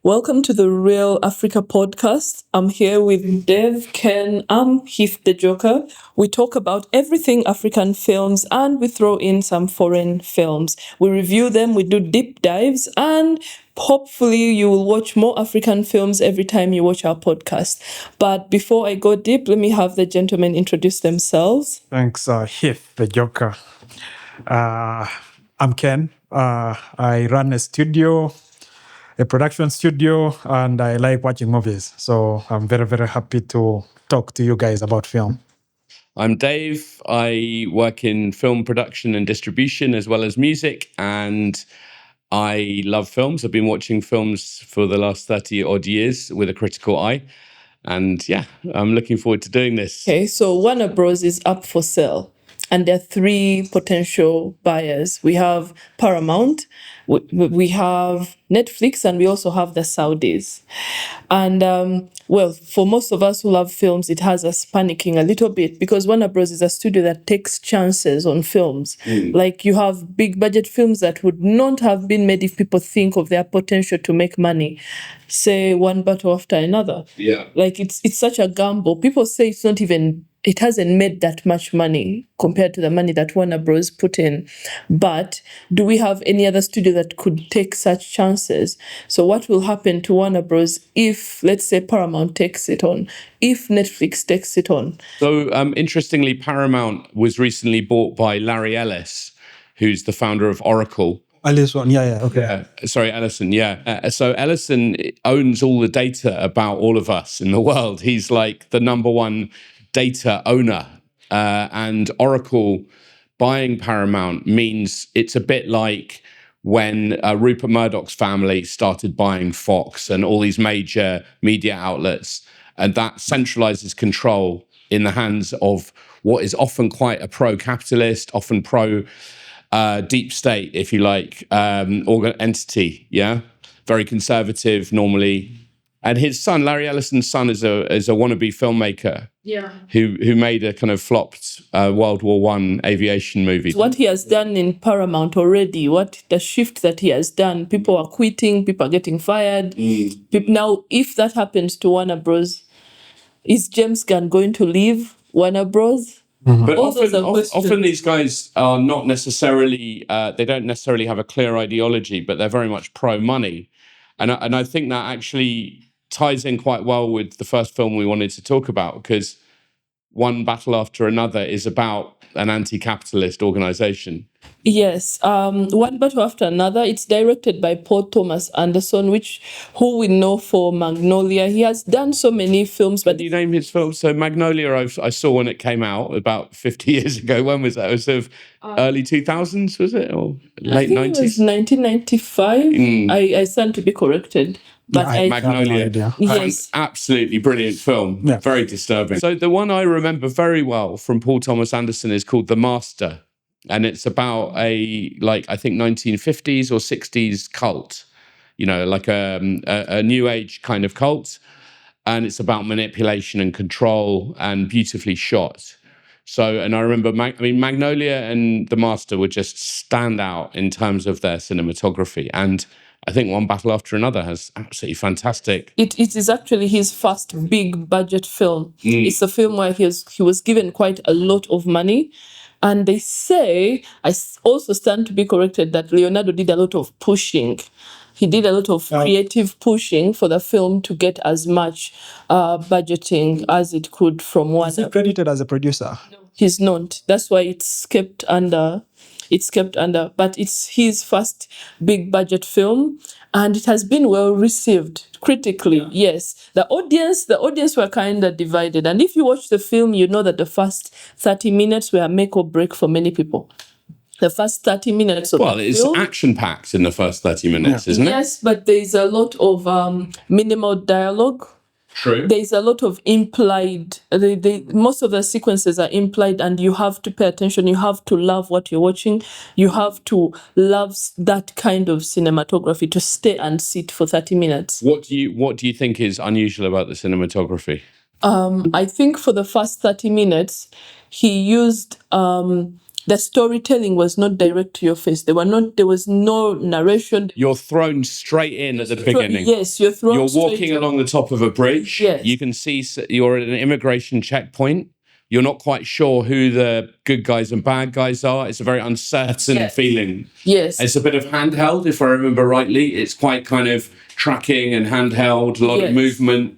Welcome to the Real Africa podcast. I'm here with Dev, Ken, I'm Heath the Joker. We talk about everything African films and we throw in some foreign films. We review them, we do deep dives, and hopefully you will watch more African films every time you watch our podcast. But before I go deep, let me have the gentlemen introduce themselves. Thanks, Heath the Joker. I'm Ken. I run a production studio, and I like watching movies. So I'm very, very happy to talk to you guys about film. I'm Dave. I work in film production and distribution as well as music, and I love films. I've been watching films for the last 30 odd years with a critical eye. And yeah, I'm looking forward to doing this. Okay, so Warner Bros. Is up for sale. And there are three potential buyers. We have Paramount, we have Netflix, and we also have the Saudis. And well, for most of us who love films, it has us panicking a little bit because Warner Bros. Is a studio that takes chances on films. Like you have big budget films that would not have been made if people think of their potential to make money. Say one battle after another. Yeah. Like it's such a gamble. People say it hasn't made that much money compared to the money that Warner Bros. Put in. But do we have any other studio that could take such chances? So what will happen to Warner Bros. If, let's say, Paramount takes it on, if Netflix takes it on? So interestingly, Paramount was recently bought by Larry Ellis, who's the founder of Oracle. Ellison, okay. Ellison, so Ellison owns all the data about all of us in the world. He's like the number one data owner. And Oracle buying Paramount means it's a bit like when Rupert Murdoch's family started buying Fox and all these major media outlets. And that centralizes control in the hands of what is often quite a pro-capitalist, often deep state, if you like, entity, very conservative normally. And his son, Larry Ellison's son, is a wannabe filmmaker, who made a kind of flopped World War I aviation movie. What he has done in Paramount already, what the shift that he has done, people are quitting, people are getting fired. Now, if that happens to Warner Bros., is James Gunn going to leave Warner Bros.? But often these guys are not necessarily, they don't necessarily have a clear ideology, but they're very much pro-money. And I think that actually ties in quite well with the first film we wanted to talk about, because One Battle After Another is about an anti-capitalist organization. Yes, One Battle After Another. It's directed by Paul Thomas Anderson, who we know for Magnolia. He has done so many films. But do you name his films? So Magnolia, I saw when it came out about 50 years ago. When was that? It was sort of early 2000s, was it? Or late 90s? It was 1995. I stand to be corrected. But Magnolia, yes, absolutely brilliant film, very disturbing. So the one I remember very well from Paul Thomas Anderson is called The Master, and it's about I think 1950s or 60s cult, like a new age kind of cult, and it's about manipulation and control and beautifully shot. So, and I remember, Magnolia and The Master would just stand out in terms of their cinematography, and I think One Battle After Another has absolutely fantastic. It is actually his first big budget film. It's a film where he was given quite a lot of money. And they say, I also stand to be corrected, that Leonardo did a lot of pushing. He did a lot of creative pushing for the film to get as much budgeting as it could from one. Is he credited as a producer? No, he's not. That's why it's kept under. But it's his first big budget film, and it has been well received critically. Yes, the audience were kind of divided, and if you watch the film, you know that the first 30 minutes were a make or break for many people. The first 30 minutes of the film. Well, it's action-packed in the first 30 minutes, isn't it? Yes, but there is a lot of minimal dialogue. True. There's a lot of implied, most of the sequences are implied, and you have to pay attention. You have to love what you're watching. You have to love that kind of cinematography to stay and sit for 30 minutes. What do you think is unusual about the cinematography? I think for the first 30 minutes, he used the storytelling was not direct to your face. There was no narration. You're thrown straight in at the beginning. Yes, you're thrown. You're walking along the top of a bridge. Yes. You can see you're at an immigration checkpoint. You're not quite sure who the good guys and bad guys are. It's a very uncertain feeling. Yes. It's a bit of handheld, if I remember rightly. It's quite kind of tracking and handheld, a lot of movement.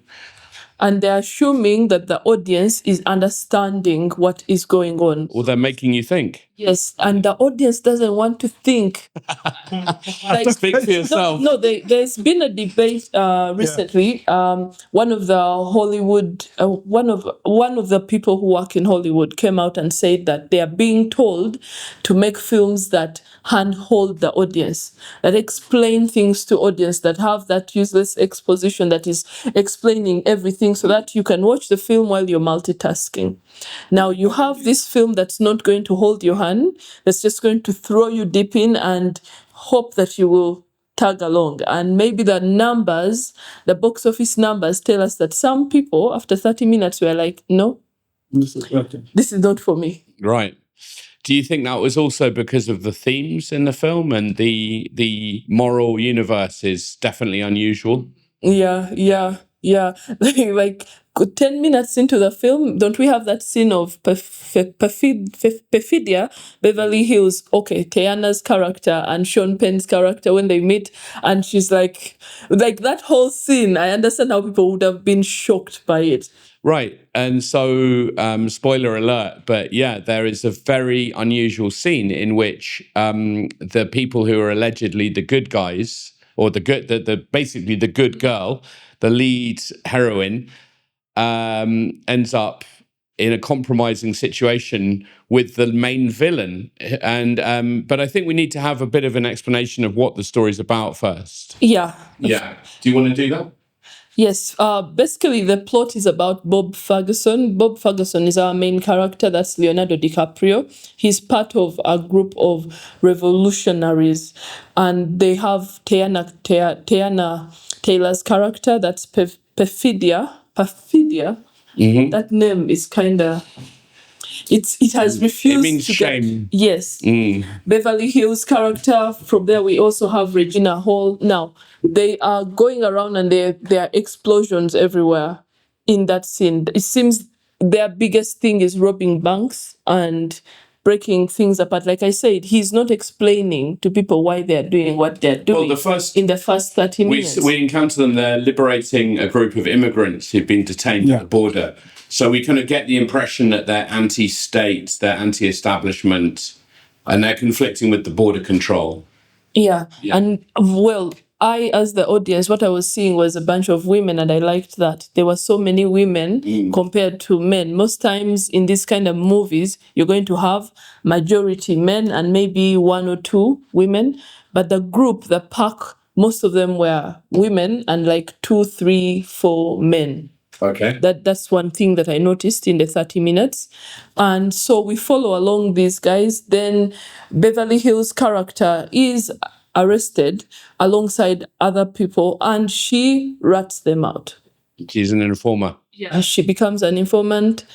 And they're assuming that the audience is understanding what is going on. Or they're making you think. Yes, and the audience doesn't want to think. Speak for yourself. No, there's been a debate recently. One of the Hollywood, one of the people who work in Hollywood came out and said that they are being told to make films that handhold the audience, that explain things to audience, that have that useless exposition that is explaining everything, so that you can watch the film while you're multitasking. Now you have this film that's not going to hold your hand, that's just going to throw you deep in and hope that you will tag along. And maybe the numbers, the box office numbers, tell us that some people after 30 minutes were like, no, this is not for me. Right. Do you think that was also because of the themes in the film, and the moral universe is definitely unusual? Yeah. Like 10 minutes into the film, don't we have that scene of Perfidia, Beverly Hills, okay, Tiana's character and Sean Penn's character when they meet, and she's like that whole scene, I understand how people would have been shocked by it. Right. And so, spoiler alert, but yeah, there is a very unusual scene in which the people who are allegedly the good guys, or basically the good girl, the lead heroine, ends up in a compromising situation with the main villain. And but I think we need to have a bit of an explanation of what the story's about first. Yeah. Yeah. Do you want to do that? Yes, basically the plot is about Bob Ferguson. Bob Ferguson is our main character. That's Leonardo DiCaprio. He's part of a group of revolutionaries, and they have Tiana Taylor's character. That's Perfidia. Mm-hmm. That name is kind of... It has refused. It means shame. Yes. Beverly Hills character. From there, we also have Regina Hall. Now, they are going around and there are explosions everywhere in that scene. It seems their biggest thing is robbing banks and breaking things apart. Like I said, he's not explaining to people why they're doing what they're doing. Well, in the first 30 minutes. We encounter them there liberating a group of immigrants who've been detained at the border. So we kind of get the impression that they're anti-state, they're anti-establishment, and they're conflicting with the border control. Yeah. And well, I, as the audience, what I was seeing was a bunch of women, and I liked that. There were so many women compared to men. Most times in these kind of movies, you're going to have majority men and maybe one or two women. But the group, the pack, most of them were women and like 2, 3, 4 men. Okay. That's one thing that I noticed in the 30 minutes. And so we follow along these guys. Then Beverly Hills' character is arrested alongside other people, and she rats them out. She's an informer. Yeah. She becomes an informant.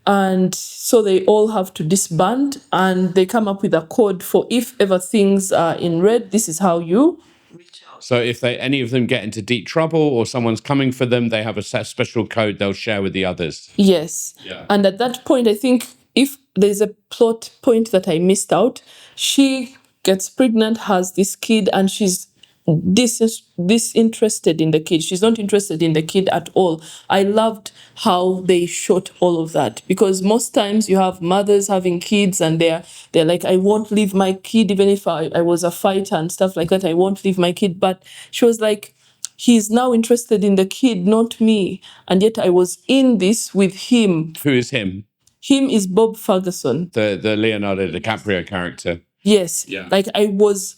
And so they all have to disband, and they come up with a code for if ever things are in red, this is how you reach out. So if any of them get into deep trouble or someone's coming for them, they have a special code they'll share with the others. Yes. Yeah. And at that point, I think if there's a plot point that I missed out, she gets pregnant, has this kid, and she's disinterested in the kid. She's not interested in the kid at all. I loved how they shot all of that, because most times you have mothers having kids and they're like, I won't leave my kid, even if I was a fighter and stuff like that, I won't leave my kid. But she was like, he's now interested in the kid, not me. And yet I was in this with him. Who is him? Him is Bob Ferguson. The Leonardo DiCaprio character. Yes. Yeah. Like I was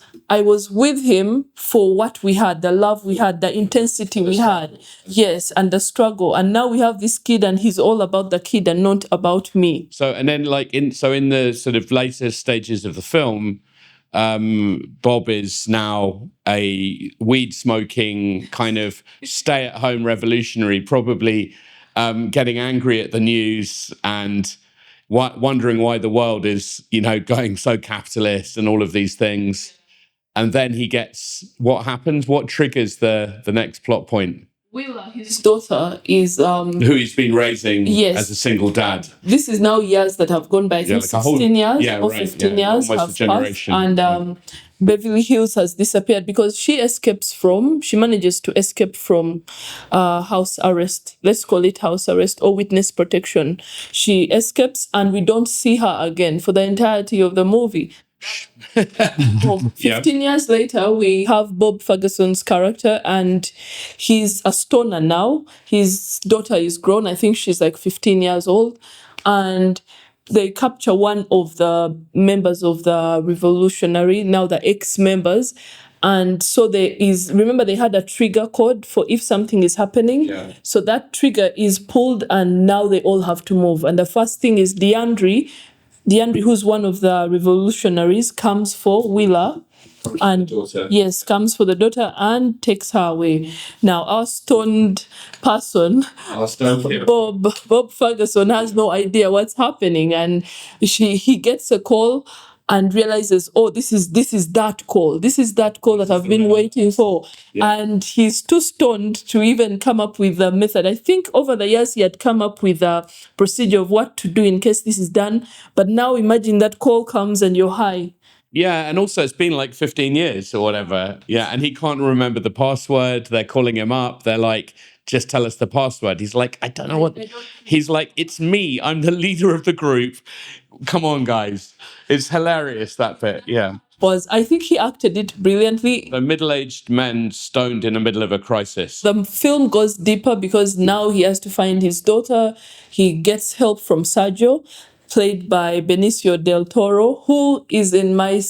with him for what we had, the love we had, the intensity we had. Yes, and the struggle. And now we have this kid and he's all about the kid and not about me. So and then like in the sort of later stages of the film, Bob is now a weed smoking kind of stay at home revolutionary, probably getting angry at the news and wondering why the world is, going so capitalist and all of these things. And then he gets, what happens? What triggers the next plot point? Willa, his daughter, is who he's been raising yes, as a single dad. This is now years that have gone by. I think like 16 years or 15 years almost have a generation. passed, and Beverly Hills has disappeared because she manages to escape from house arrest. Let's call it house arrest or witness protection. She escapes, and we don't see her again for the entirety of the movie. 15 years later, we have Bob Ferguson's character, and he's a stoner now. His daughter is grown. I think she's like 15 years old. And they capture one of the members of the Revolutionary, now the ex-members. And so remember they had a trigger code for if something is happening. Yeah. So that trigger is pulled, and now they all have to move. And the first thing is DeAndre, who's one of the revolutionaries, comes for Willa, and yes, comes for the daughter and takes her away. Now, our stoned person, Bob Ferguson, has no idea what's happening, and he gets a call and realizes, oh, this is that call. This is that call that I've been waiting for. Yeah. And he's too stoned to even come up with a method. I think over the years he had come up with a procedure of what to do in case this is done. But now imagine that call comes and you're high. Yeah, and also it's been like 15 years or whatever. Yeah, and he can't remember the password. They're calling him up. They're like, just tell us the password. He's like, I don't know what. He's like, it's me. I'm the leader of the group. Come on, guys. It's hilarious, that bit. Yeah. I think he acted it brilliantly. The middle-aged men stoned in the middle of a crisis. The film goes deeper because now he has to find his daughter. He gets help from Sergio, played by Benicio del Toro, who is in my...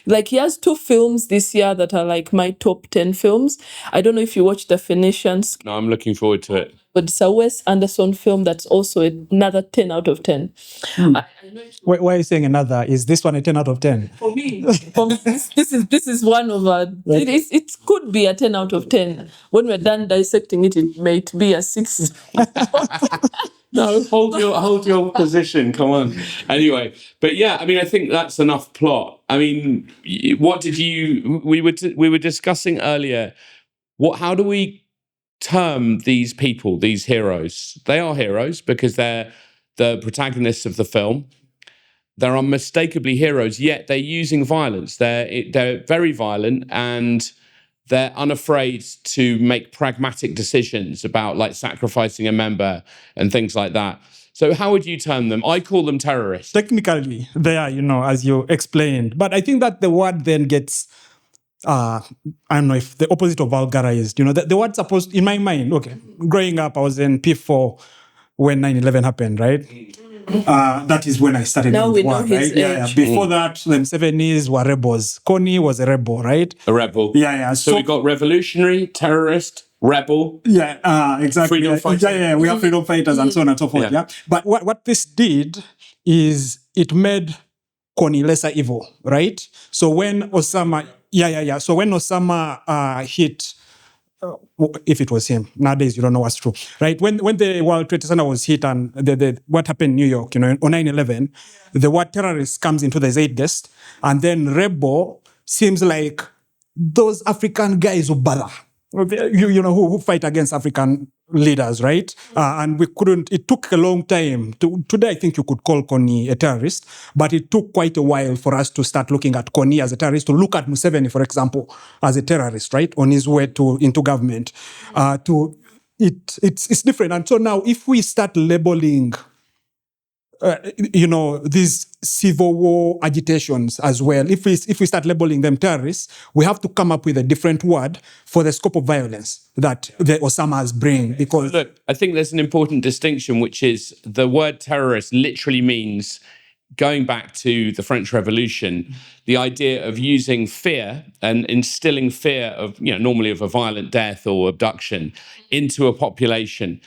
Like, he has 2 films this year that are like my top 10 films. I don't know if you watched The Phoenicians. No, I'm looking forward to it. But it's a Wes Anderson film that's also another 10 out of 10. Why are you saying another? Is this one a 10 out of 10? For me, this is one of a... It could be a 10 out of 10. When we're done dissecting it, it may be a 6. No, hold your position. Come on. Anyway, but yeah, I mean, I think that's enough plot. I mean, what did you? We were discussing earlier. How do we term these people, these heroes? They are heroes because they're the protagonists of the film. They're unmistakably heroes, yet they're using violence. They're very violent, and they're unafraid to make pragmatic decisions about like sacrificing a member and things like that. So how would you term them? I call them terrorists. Technically, they are, as you explained. But I think that the word then gets, I don't know if the opposite of vulgarized. The word's supposed, in my mind, okay, growing up, I was in P4 when 9/11 happened, right? That is when I started. Now we know word, his right? age. Yeah. Before that, the 70s were rebels. Connie was a rebel, right? A rebel. Yeah. So we got revolutionary, terrorist, rebel. Yeah, exactly. Freedom fighters. Yeah, we have freedom fighters and so on and so forth. Yeah. But what this did is it made Connie lesser evil, right? So when Osama, So when Osama hit. If it was him. Nowadays, you don't know what's true, right? When the World Trade Center was hit and what happened in New York, on 9/11, the word terrorist comes into the zeitgeist, and then rebel seems like those African guys who bother, who fight against African leaders, right? And we couldn't, it took a long time. Today, I think you could call Connie a terrorist, but it took quite a while for us to start looking at Connie as a terrorist, to look at Museveni, for example, as a terrorist, right? On his way into government. It's different. And so now if we start labeling these civil war agitations as well. If we start labeling them terrorists, we have to come up with a different word for the scope of violence that the Osamas bring. Because look, I think there's an important distinction, which is the word terrorist literally means, going back to the French Revolution, the idea of using fear and instilling fear of, normally of a violent death or abduction into a population.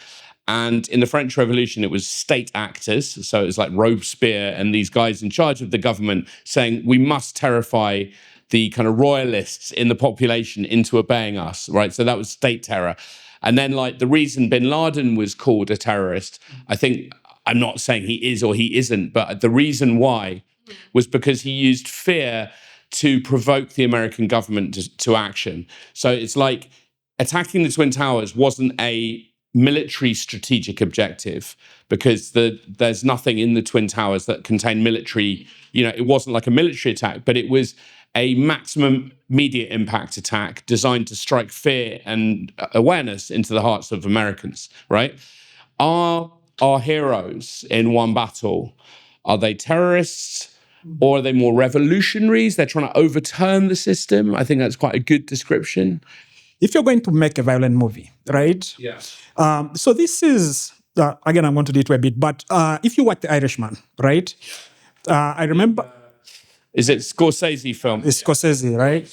And in the French Revolution, it was state actors. So it was like Robespierre and these guys in charge of the government saying, we must terrify the kind of royalists in the population into obeying us, right? So that was state terror. And then like the reason bin Laden was called a terrorist, I think I'm not saying he is or he isn't, but the reason why was because he used fear to provoke the American government to action. So it's like attacking the Twin Towers wasn't a military strategic objective, because there's nothing in the Twin Towers that contained military, it wasn't like a military attack, but it was a maximum media impact attack designed to strike fear and awareness into the hearts of Americans, right? Are our heroes in One Battle, are they terrorists or are they more revolutionaries? They're trying to overturn the system. I think that's quite a good description. If you're going to make a violent movie, right? Yeah. So this is, again, I'm going to detour a bit, but if you watch The Irishman, right? I remember... Is it Scorsese film? It's Scorsese, right?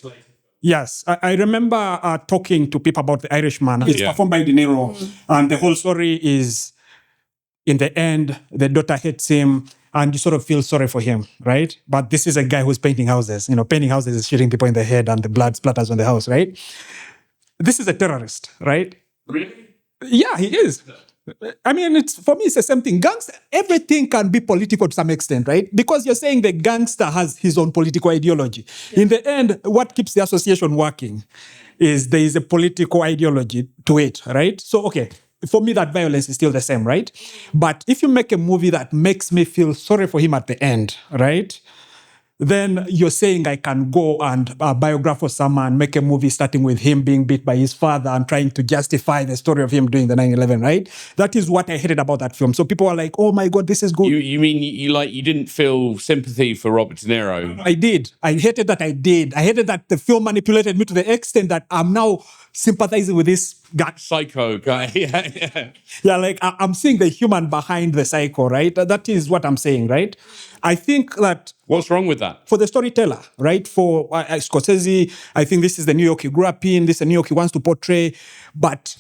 Yes. I remember talking to people about The Irishman. It's performed by De Niro. And the whole story is, in the end, the daughter hates him, and you sort of feel sorry for him, right? But this is a guy who's painting houses. Painting houses is shooting people in the head and the blood splatters on the house, right? This is a terrorist, right? Really? Yeah, he is. I mean, for me, it's the same thing. Everything can be political to some extent, right? Because you're saying the gangster has his own political ideology. Yeah. In the end, what keeps the association working is there is a political ideology to it, right? So, okay, for me, that violence is still the same, right? But if you make a movie that makes me feel sorry for him at the end, right? Then you're saying I can go and biograph Osama and make a movie starting with him being beat by his father and trying to justify the story of him doing the 9/11, right? That is what I hated about that film. So people are like, oh my God, this is good. You mean you didn't feel sympathy for Robert De Niro? I did. I hated that I did. I hated that the film manipulated me to the extent that I'm now sympathizing with this guy. Psycho guy. Yeah. Yeah, like I'm seeing the human behind the psycho, right? That is what I'm saying, right? I think that... What's wrong with that? For the storyteller, right? For Scorsese, I think this is the New York he grew up in. This is the New York he wants to portray. But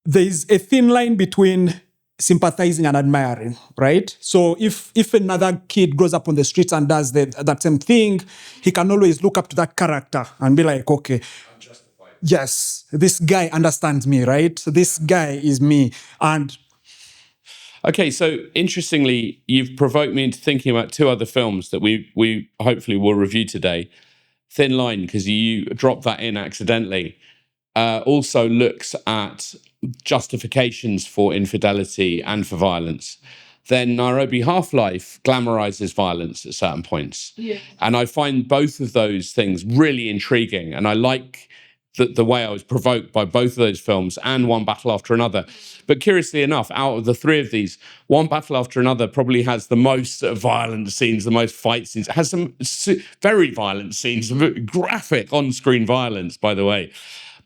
there's a thin line between sympathizing and admiring, right? So if another kid grows up on the streets and does that same thing, he can always look up to that character and be like, okay, yes, this guy understands me, right? So this guy is me. And okay, so interestingly, you've provoked me into thinking about two other films that we hopefully will review today. Thin Line, because you dropped that in accidentally, also looks at justifications for infidelity and for violence. Then Nairobi Half-Life glamorizes violence at certain points. Yeah. And I find both of those things really intriguing. And I like the way I was provoked by both of those films and One Battle After Another. But curiously enough, out of the three of these, One Battle After Another probably has the most violent scenes, the most fight scenes. It has some very violent scenes, graphic on-screen violence, by the way.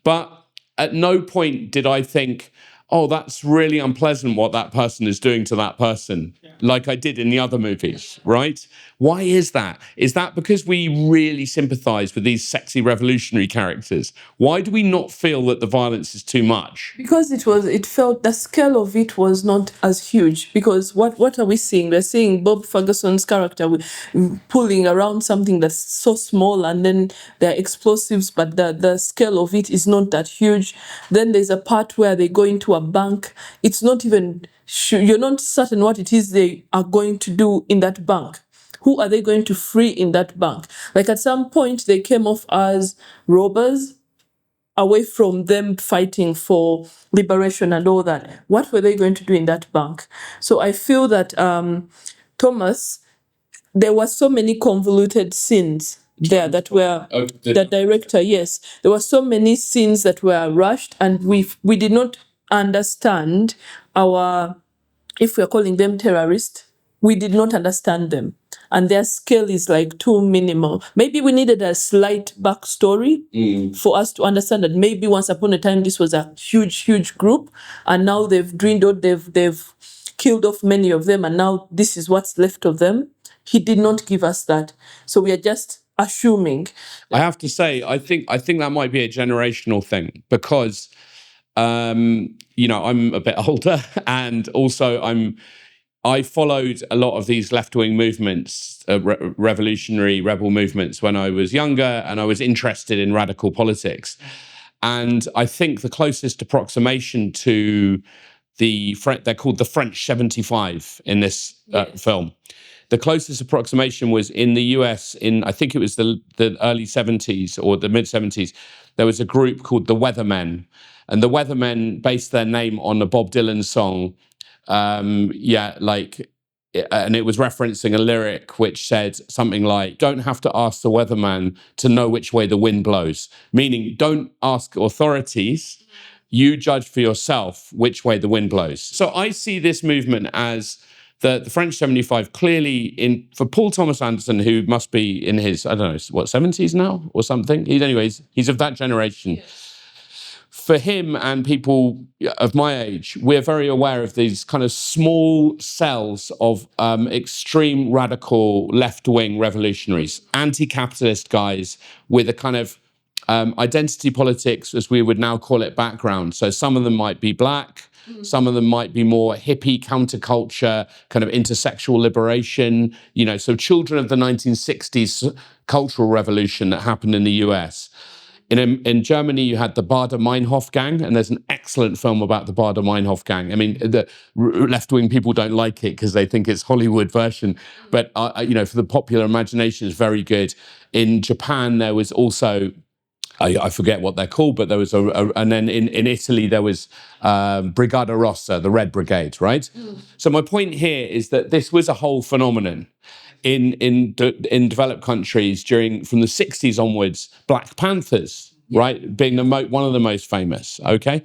But at no point did I think, oh, that's really unpleasant what that person is doing to that person, like I did in the other movies, right? Why is that? Is that because we really sympathize with these sexy revolutionary characters? Why do we not feel that the violence is too much? Because it felt the scale of it was not as huge. Because what are we seeing? We're seeing Bob Ferguson's character pulling around something that's so small, and then there are explosives, but the scale of it is not that huge. Then there's a part where they go into a bank. It's not even sure, you're not certain what it is they are going to do in that bank. Who are they going to free in that bank? Like at some point they came off as robbers, away from them fighting for liberation and all that. What were they going to do in that bank? So I feel that Thomas, there were so many convoluted scenes there that were the director, yes. There were so many scenes that were rushed, and we did not understand if we're calling them terrorists, we did not understand them. And their scale is like too minimal. Maybe we needed a slight backstory for us to understand that maybe once upon a time this was a huge, huge group, and now they've dwindled, they've killed off many of them, and now this is what's left of them. He did not give us that. So we are just assuming. I have to say, I think that might be a generational thing, because I'm a bit older, and also I followed a lot of these left-wing movements, revolutionary rebel movements when I was younger, and I was interested in radical politics. And I think the closest approximation to they're called the French 75 in this film. The closest approximation was in the US in, I think it was the early 70s or the mid 70s. There was a group called the Weathermen, and the Weathermen based their name on a Bob Dylan song. And it was referencing a lyric which said something like, "Don't have to ask the weatherman to know which way the wind blows," meaning don't ask authorities. You judge for yourself which way the wind blows. So I see this movement as the French 75 clearly for Paul Thomas Anderson, who must be in his, I don't know, what, 70s now or something? He's of that generation. For him and people of my age, we're very aware of these kind of small cells of extreme radical left-wing revolutionaries, anti-capitalist guys with a kind of identity politics, as we would now call it, background. So some of them might be black, some of them might be more hippie counterculture, kind of intersexual liberation, so children of the 1960s cultural revolution that happened in the US. In Germany, you had the Baader-Meinhof gang, and there's an excellent film about the Baader-Meinhof gang. I mean, the left-wing people don't like it because they think it's Hollywood version, but for the popular imagination, it's very good. In Japan, there was also, I forget what they're called, but there was and then in Italy there was Brigada Rossa, the Red Brigade, right? So my point here is that this was a whole phenomenon in developed countries from the 60s onwards. Black Panthers, right, being one of the most famous. Okay,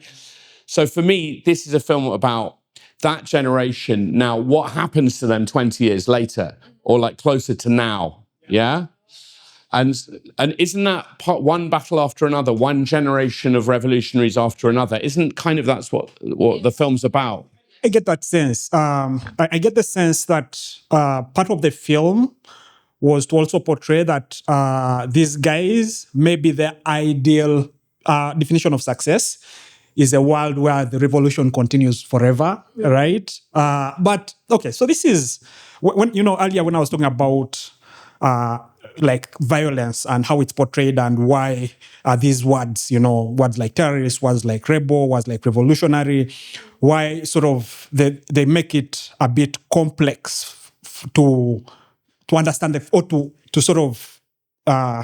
so for me, this is a film about that generation. Now, what happens to them 20 years later, or like closer to now? Yeah. And isn't that one battle after another, one generation of revolutionaries after another? Isn't kind of that's what the film's about? I get that sense. I get the sense that part of the film was to also portray that these guys, maybe the ideal definition of success is a world where the revolution continues forever, right? But okay, so this is when earlier when I was talking about like violence and how it's portrayed and why these words, words like terrorist, words like rebel, words like revolutionary, why sort of they make it a bit complex to understand or to sort of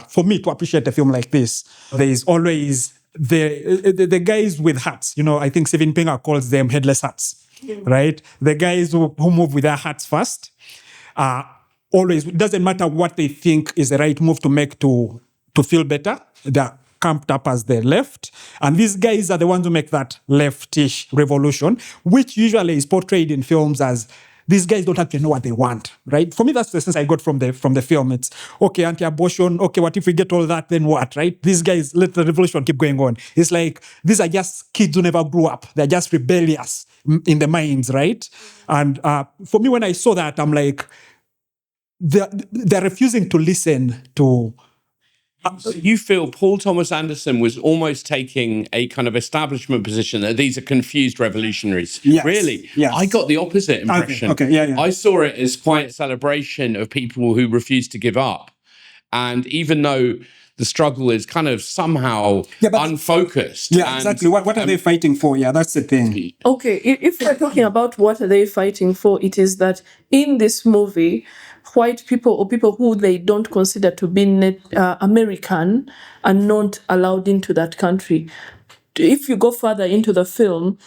for me to appreciate a film like this. There is always the guys with hats. I think Steven Pinker calls them headless hats, right? The guys who move with their hats first. Always, it doesn't matter what they think is the right move to make to feel better. They're camped up as the left. And these guys are the ones who make that leftish revolution, which usually is portrayed in films as these guys don't actually know what they want, right? For me, that's the sense I got from the film. It's, okay, anti-abortion, okay, what if we get all that, then what, right? These guys, let the revolution keep going on. It's like, these are just kids who never grew up. They're just rebellious in the minds, right? And for me, when I saw that, I'm like, they're refusing to listen to. You feel Paul Thomas Anderson was almost taking a kind of establishment position that these are confused revolutionaries. Yes. Really? Yes. I got the opposite impression. Okay. Yeah. I saw it as quite a celebration of people who refuse to give up. And even though the struggle is kind of somehow unfocused. Yeah, exactly. What are they fighting for? Yeah, that's the thing. Okay, if we're talking about what are they fighting for, it is that in this movie, white people or people who they don't consider to be American are not allowed into that country. If you go further into the film,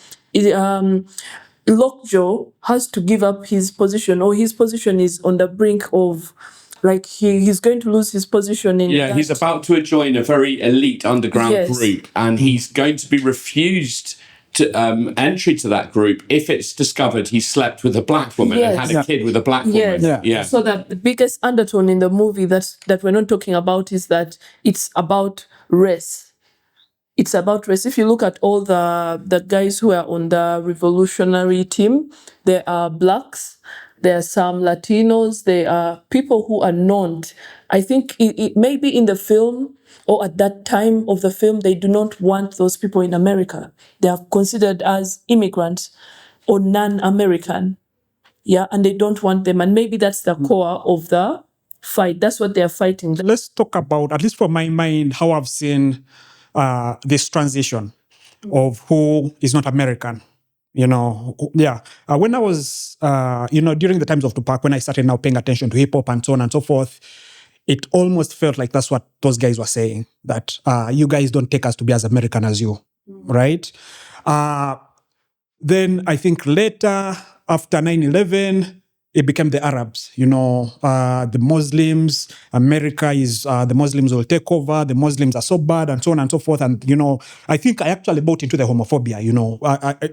Lockjaw has to give up his position, or his position is on the brink of, like, he's going to lose his position in. Yeah, he's about to join a very elite underground group, and he's going to be refused to entry to that group if it's discovered he slept with a black woman and had a kid with a black woman. Yeah. So that the biggest undertone in the movie that we're not talking about is that it's about race. It's about race. If you look at all the guys who are on the revolutionary team, there are blacks, there are some Latinos, there are people who are not. I think it maybe in the film or at that time of the film, they do not want those people in America. They are considered as immigrants or non-American. Yeah, and they don't want them. And maybe that's the core of the fight. That's what they are fighting. Let's talk about, at least from my mind, how I've seen this transition of who is not American When I was, during the times of Tupac, when I started now paying attention to hip hop and so on and so forth, it almost felt like that's what those guys were saying, that you guys don't take us to be as American as you, right? Then I think later, after 9/11, it became the Arabs, the Muslims, America is, the Muslims will take over, the Muslims are so bad, and so on and so forth. And, I think I actually bought into the homophobia,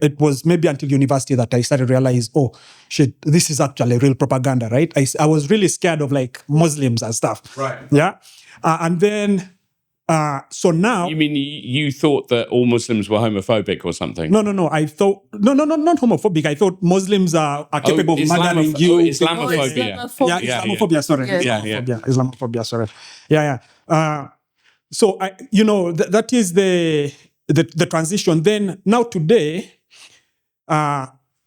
it was maybe until university that I started to realize, oh, shit, this is actually real propaganda, right? I was really scared of like Muslims and stuff. Right. Yeah. And then, so now... You mean you thought that all Muslims were homophobic or something? No. I thought... No, not homophobic. I thought Muslims are capable of murdering you. Islamophobia. Islamophobia, sorry. Yes. Islamophobia, sorry. So, that is the transition. Then, now today,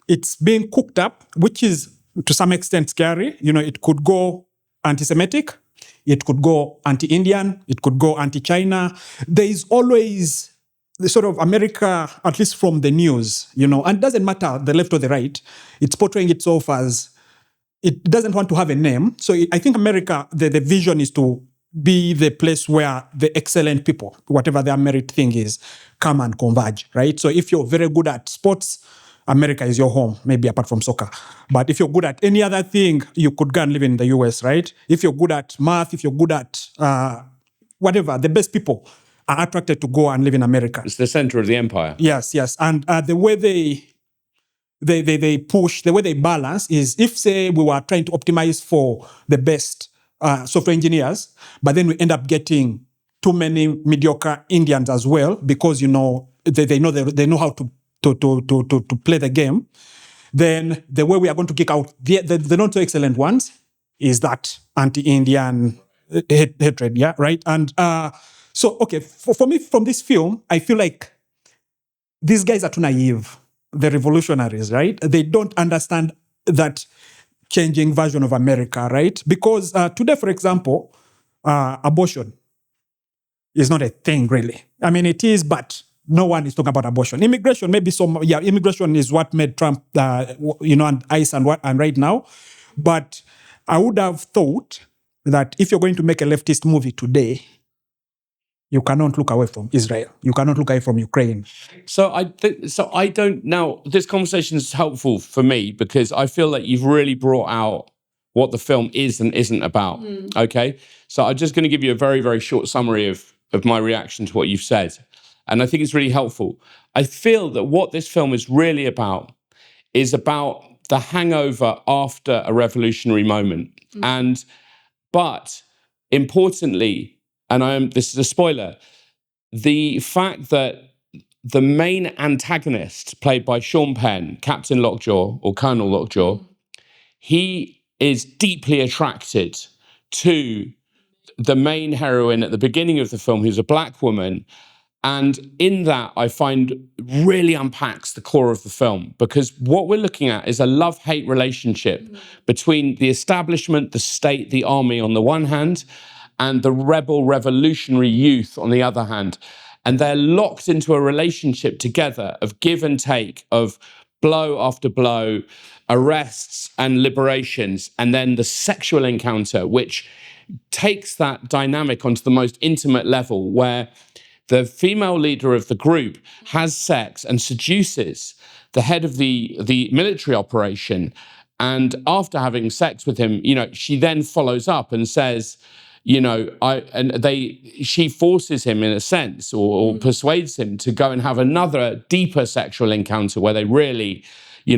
it's being cooked up, which is to some extent scary. It could go anti-Semitic. It could go anti-Indian. It could go anti-China. There is always the sort of America, at least from the news, and it doesn't matter the left or the right, it's portraying itself as, it doesn't want to have a name. So I think America, the vision is to be the place where the excellent people, whatever their merit thing is, come and converge, right? So if you're very good at sports, America is your home, maybe apart from soccer. But if you're good at any other thing, you could go and live in the US, right? If you're good at math, if you're good at whatever, the best people are attracted to go and live in America. It's the center of the empire. Yes. And the way they push, the way they balance is, if, say, we were trying to optimize for the best software engineers, but then we end up getting too many mediocre Indians as well, because, they know how to play the game, then the way we are going to kick out the not so excellent ones is that anti-Indian hatred, yeah, right? And so, okay, for me, from this film, I feel like these guys are too naive, the revolutionaries, right? They don't understand that changing version of America, right? Because today, for example, abortion is not a thing, really. I mean, it is, but no one is talking about abortion. Immigration, maybe immigration is what made Trump, and ICE and right now. But I would have thought that if you're going to make a leftist movie today, you cannot look away from Israel. You cannot look away from Ukraine. So I don't. Now, this conversation is helpful for me because I feel like you've really brought out what the film is and isn't about. Okay, so I'm just going to give you a very, very short summary of my reaction to what you've said. And I think it's really helpful. I feel that what this film is really about is about the hangover after a revolutionary moment. But importantly, and this is a spoiler, the fact that the main antagonist, played by Sean Penn, Captain Lockjaw or Colonel Lockjaw, he is deeply attracted to the main heroine at the beginning of the film, who's a black woman. And in that, I find really unpacks the core of the film, because what we're looking at is a love-hate relationship between the establishment, the state, the army on the one hand, and the rebel revolutionary youth on the other hand. And they're locked into a relationship together of give and take, of blow after blow, arrests and liberations, and then the sexual encounter, which takes that dynamic onto the most intimate level, where the female leader of the group has sex and seduces the head of the military operation. And after having sex with him, she then follows up and says, she forces him in a sense, or persuades him to go and have another deeper sexual encounter where they really, he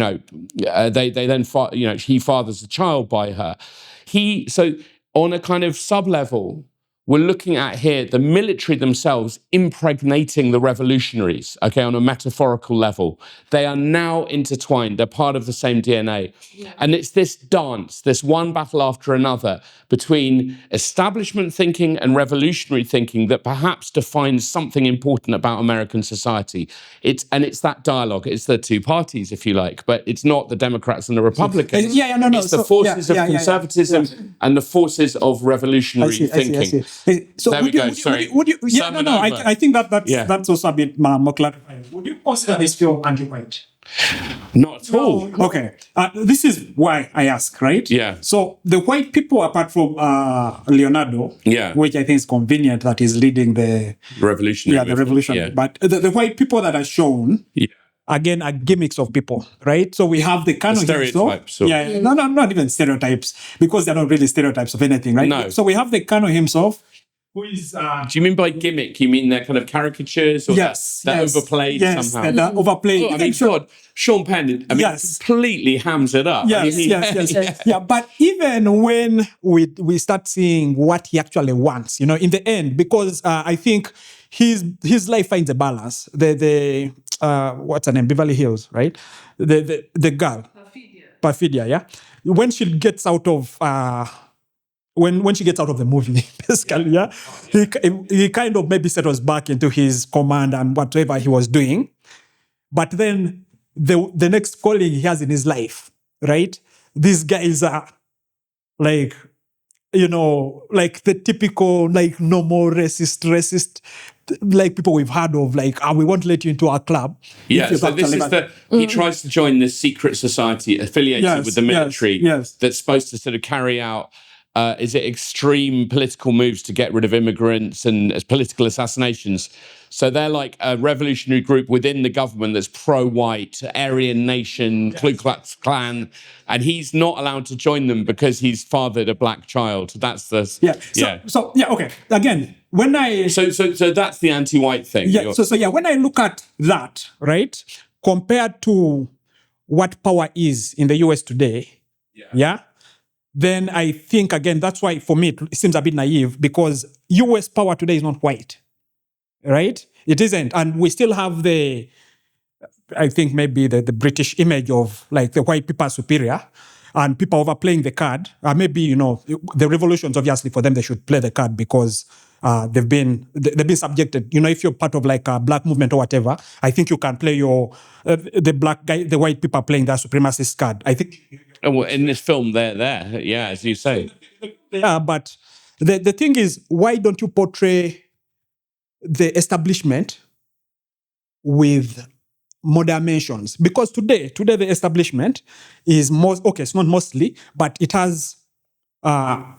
fathers a child by her. So on a kind of sub-level, we're looking at here the military themselves impregnating the revolutionaries, okay, on a metaphorical level. They are now intertwined. They're part of the same DNA. Yeah. And it's this dance, this one battle after another between establishment thinking and revolutionary thinking that perhaps defines something important about American society. It's that dialogue. It's the two parties, if you like, but it's not the Democrats and the Republicans. It's the forces of conservatism and the forces of revolutionary thinking. I see. So there we go. Sorry. I think that's also a bit more clarifying. Would you consider this film anti-white? Not at all. Okay. This is why I ask, right? Yeah. So the white people, apart from Leonardo, Yeah. which I think is convenient that is leading the Revolutionary. the revolution. Yeah. But the white people that are shown, Yeah. again, are gimmicks of people, right? So we have the canon stereotypes. himself. No, not even stereotypes, because they're not really stereotypes of anything, right? No. So we have the canon himself, who is... Do you mean by gimmick? You mean they're kind of caricatures, or they're overplayed somehow? Yes, they're overplayed. Oh, I mean, God, Sean Penn, completely hams it up. Yes. Yeah, but even when we start seeing what he actually wants, in the end, because I think his life finds a balance. The what's her name? Beverly Hills, right? The girl, Perfidia, yeah. When she gets out of when she gets out of the movie, basically, he kind of maybe settles back into his command and whatever he was doing. But then the next calling he has in his life, right? These guys are like, like the typical, like, normal racist, like people we've heard of, like, we won't let you into our club. Yeah, so this is he tries to join this secret society affiliated with the military that's supposed to sort of carry out is it extreme political moves to get rid of immigrants and political assassinations. So they're like a revolutionary group within the government that's pro-white, Aryan Nation, Ku Klux Klan, and he's not allowed to join them because he's fathered a black child. That's the okay. Again, when I so that's the anti-white thing. When I look at that, right, compared to what power is in the US today, then I think, again, that's why for me it seems a bit naive, because US power today is not white, right? It isn't. And we still have I think maybe the British image of like the white people are superior and people overplaying the card. Maybe, the revolutions, obviously for them, they should play the card because they've been subjected. If you're part of like a black movement or whatever, I think you can play the black guy, the white people playing that supremacist card. I think... Well, in this film, they're there, as you say. Yeah, but the thing is, why don't you portray the establishment with more dimensions? Because today the establishment is it's not mostly, but it has...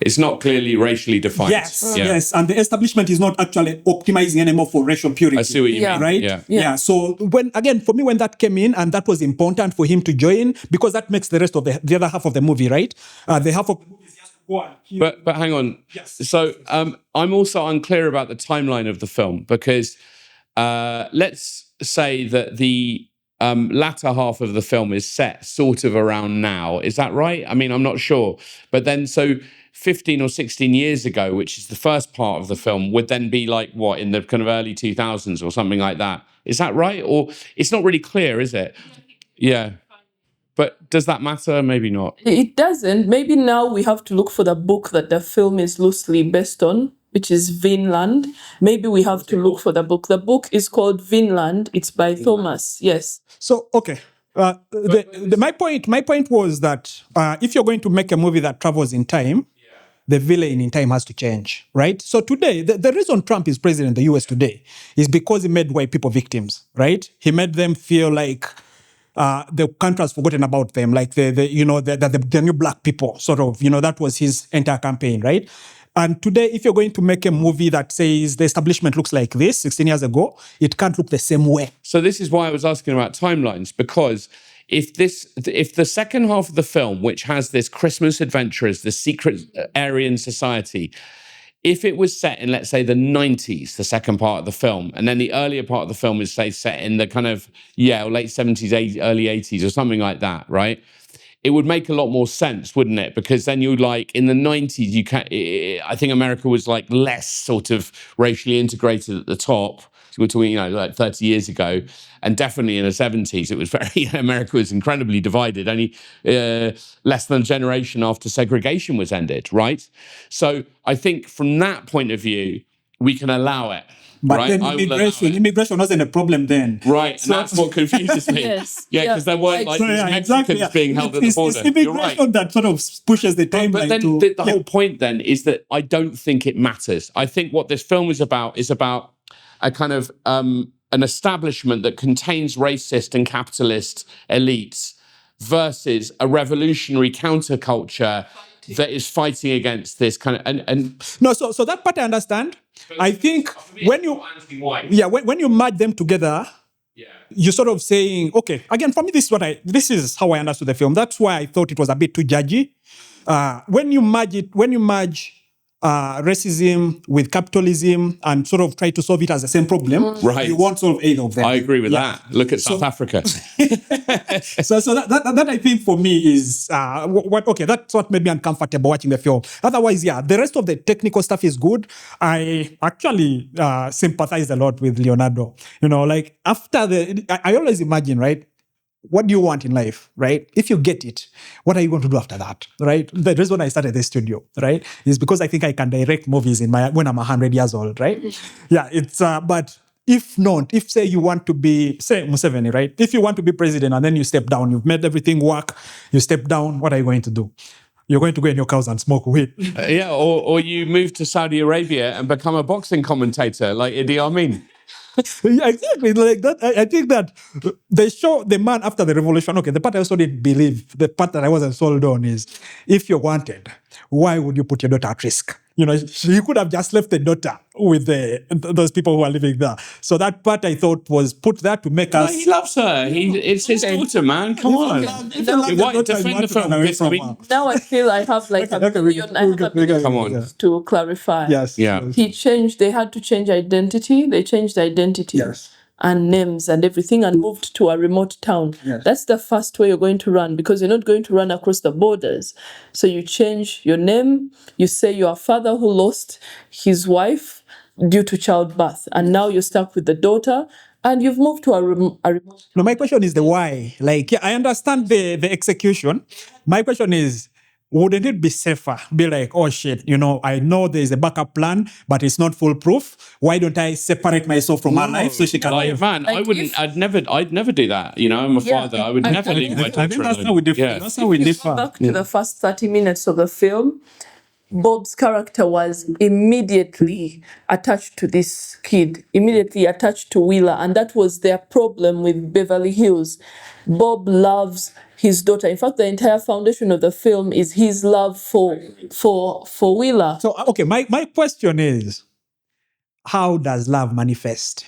it's not clearly racially defined. Yes, and the establishment is not actually optimizing anymore for racial purity. I see what you mean. Right? Yeah. So when that came in, and that was important for him to join, because that makes the rest of the other half of the movie, right? The half of the movie is just to go and kill. But hang on. Yes. So I'm also unclear about the timeline of the film, because let's say that the latter half of the film is set sort of around now. Is that right? I mean, I'm not sure. But then, so 15 or 16 years ago, which is the first part of the film, would then be like, what, in the kind of early 2000s or something like that. Is that right? Or it's not really clear, is it? Yeah. But does that matter? Maybe not. It doesn't. Maybe now we have to look for the book that the film is loosely based on, which is Vinland. Maybe we have to look for the book. The book is called Vinland. It's by Thomas. Yes. So, okay. My point was that if you're going to make a movie that travels in time, the villain in time has to change, right? So today, the reason Trump is president in the US today is because he made white people victims, right? He made them feel like the country has forgotten about them, like the new black people, sort of, that was his entire campaign, right? And today, if you're going to make a movie that says the establishment looks like this 16 years ago, it can't look the same way. So this is why I was asking about timelines, because if the second half of the film, which has this Christmas adventurers, the secret Aryan society, if it was set in, let's say, the 90s, the second part of the film, and then the earlier part of the film is, say, set in the kind of, late 70s, early 80s or something like that, right? It would make a lot more sense, wouldn't it? Because then you like, in the 90s, I think America was like less sort of racially integrated at the top. So we're talking, like 30 years ago. And definitely in the 70s, it was America was incredibly divided, only less than a generation after segregation was ended, right? So I think from that point of view, we can allow it. But right? then immigration wasn't a problem then. Right, and that's what confuses me. Yes. Yeah, because there weren't Mexicans being held at the border. It's immigration that sort of pushes the timeline. But then the whole point then is that I don't think it matters. I think what this film is about a kind of an establishment that contains racist and capitalist elites versus a revolutionary counterculture that is fighting against this kind of and No, so that part I understand. I think when you when you merge them together, you're sort of saying, okay, again, for me, this is how I understood the film. That's why I thought it was a bit too judgy. When you merge racism with capitalism and sort of try to solve it as the same problem, Right. you won't solve either of them. I agree with that. Look at South Africa. So that I think for me is that's what made me uncomfortable watching the film. Otherwise, the rest of the technical stuff is good. I actually sympathize a lot with Leonardo. Like after I always imagine, right? What do you want in life, right? If you get it, what are you going to do after that, right? The reason I started this studio, right, is because I think I can direct movies when I'm 100 years old, right? Yeah, it's but if not, if say you want to be, say Museveni, right? If you want to be president and then you step down, you've made everything work, you step down, what are you going to do? You're going to go in your cows and smoke weed. Or you move to Saudi Arabia and become a boxing commentator like Idi Amin. Yeah, exactly. Like that, I think that they show the man after the revolution. Okay, the part I also didn't believe, the part that I wasn't sold on is, if you're wanted, why would you put your daughter at risk? She could have just left the daughter with those people who are living there. So that part I thought was put there to make us. He loves her. It's his daughter, man. Come on. Defend the film. Now I feel I have like a million Come on. to clarify. Yes. Yeah. They had to change identity. They changed identity. Yes. And names and everything and moved to a remote town. Yes. That's the first way you're going to run, because you're not going to run across the borders. So you change your name, you say you're a father who lost his wife due to childbirth, and now you're stuck with the daughter, and you've moved to a remote. No, my question is the why. Like, I understand the execution. My question is, wouldn't it be safer? Be like, oh shit, I know there's a backup plan, but it's not foolproof. Why don't I separate myself from her life so she can live? Man, I wouldn't. I'd never do that. I'm a father. I would never leave my daughter. I think that's how we differ. Yeah. That's how we differ. Back to the first 30 minutes of the film, Bob's character was immediately attached to this kid, immediately attached to Willa, and that was their problem with Beverly Hills. Bob loves his daughter. In fact, the entire foundation of the film is his love for Willa. So, okay, my question is, how does love manifest?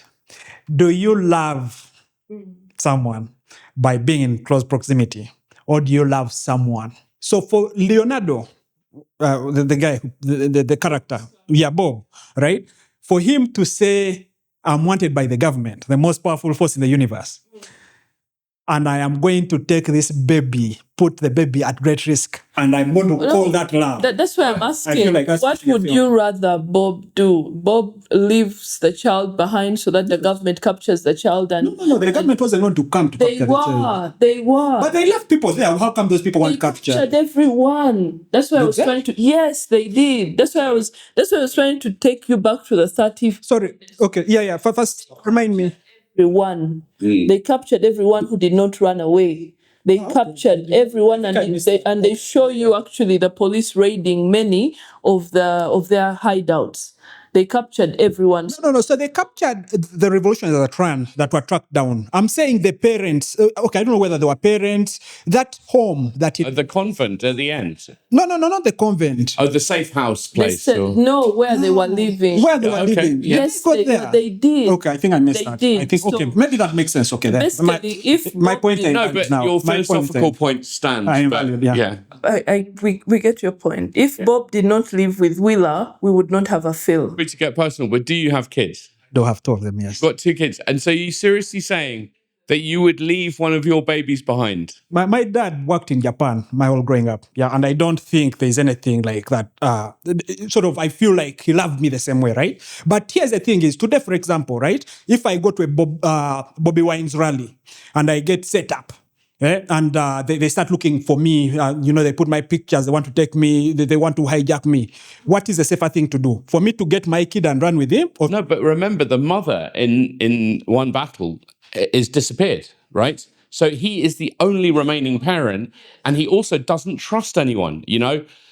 Do you love someone by being in close proximity, or do you love someone? So for Leonardo, the guy, the character, Bob, right? For him to say, I'm wanted by the government, the most powerful force in the universe, and I am going to take this baby, put the baby at great risk, and I'm going to call that love. That's why I'm asking, like what would you rather Bob do? Bob leaves the child behind so that the government captures the child? And No, the government wasn't going to come to capture the child. They were. But they left people there. How come those people weren't captured? They captured everyone. That's why I was trying to. Yes, they did. That's why I was trying to take you back to the 30. Sorry. Okay. Yeah. First, remind me. Everyone. They captured everyone who did not run away. They captured everyone, and they show you actually the police raiding many of their hideouts. They captured everyone. No. So they captured the revolutionaries that were tracked down. I'm saying the parents. Okay, I don't know whether they were parents. That home that The convent at the end. No, not the convent. Oh, the safe house place. They said no, where they were living. Where they were living. Yeah. Yes, they did. Okay, I think I missed that. Did. I think okay, maybe that makes sense. Okay, then Basically, if my point is No, but now, your philosophical point stands. I am but, valid, yeah. we get your point. If Bob did not live with Willa, we would not have a film. To get personal, but do you have kids? Don't have two of them, yes. You've got 2 kids. And so you seriously saying that you would leave one of your babies behind? My dad worked in Japan my whole growing up. Yeah, and I don't think there's anything like that. I feel like he loved me the same way, right? But here's the thing is, today, for example, right? If I go to a Bobby Wine's rally and I get set up, and they start looking for me, they put my pictures, they want to take me, they want to hijack me. What is the safer thing to do? For me to get my kid and run with him? Or... No, but remember, the mother in one battle is disappeared, right? So he is the only remaining parent, and he also doesn't trust anyone,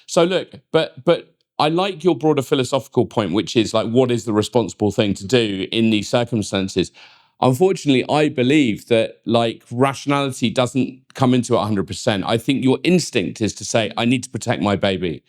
So look, but I like your broader philosophical point, which is like, what is the responsible thing to do in these circumstances? Unfortunately, I believe that like rationality doesn't come into it 100%. I think your instinct is to say, I need to protect my baby.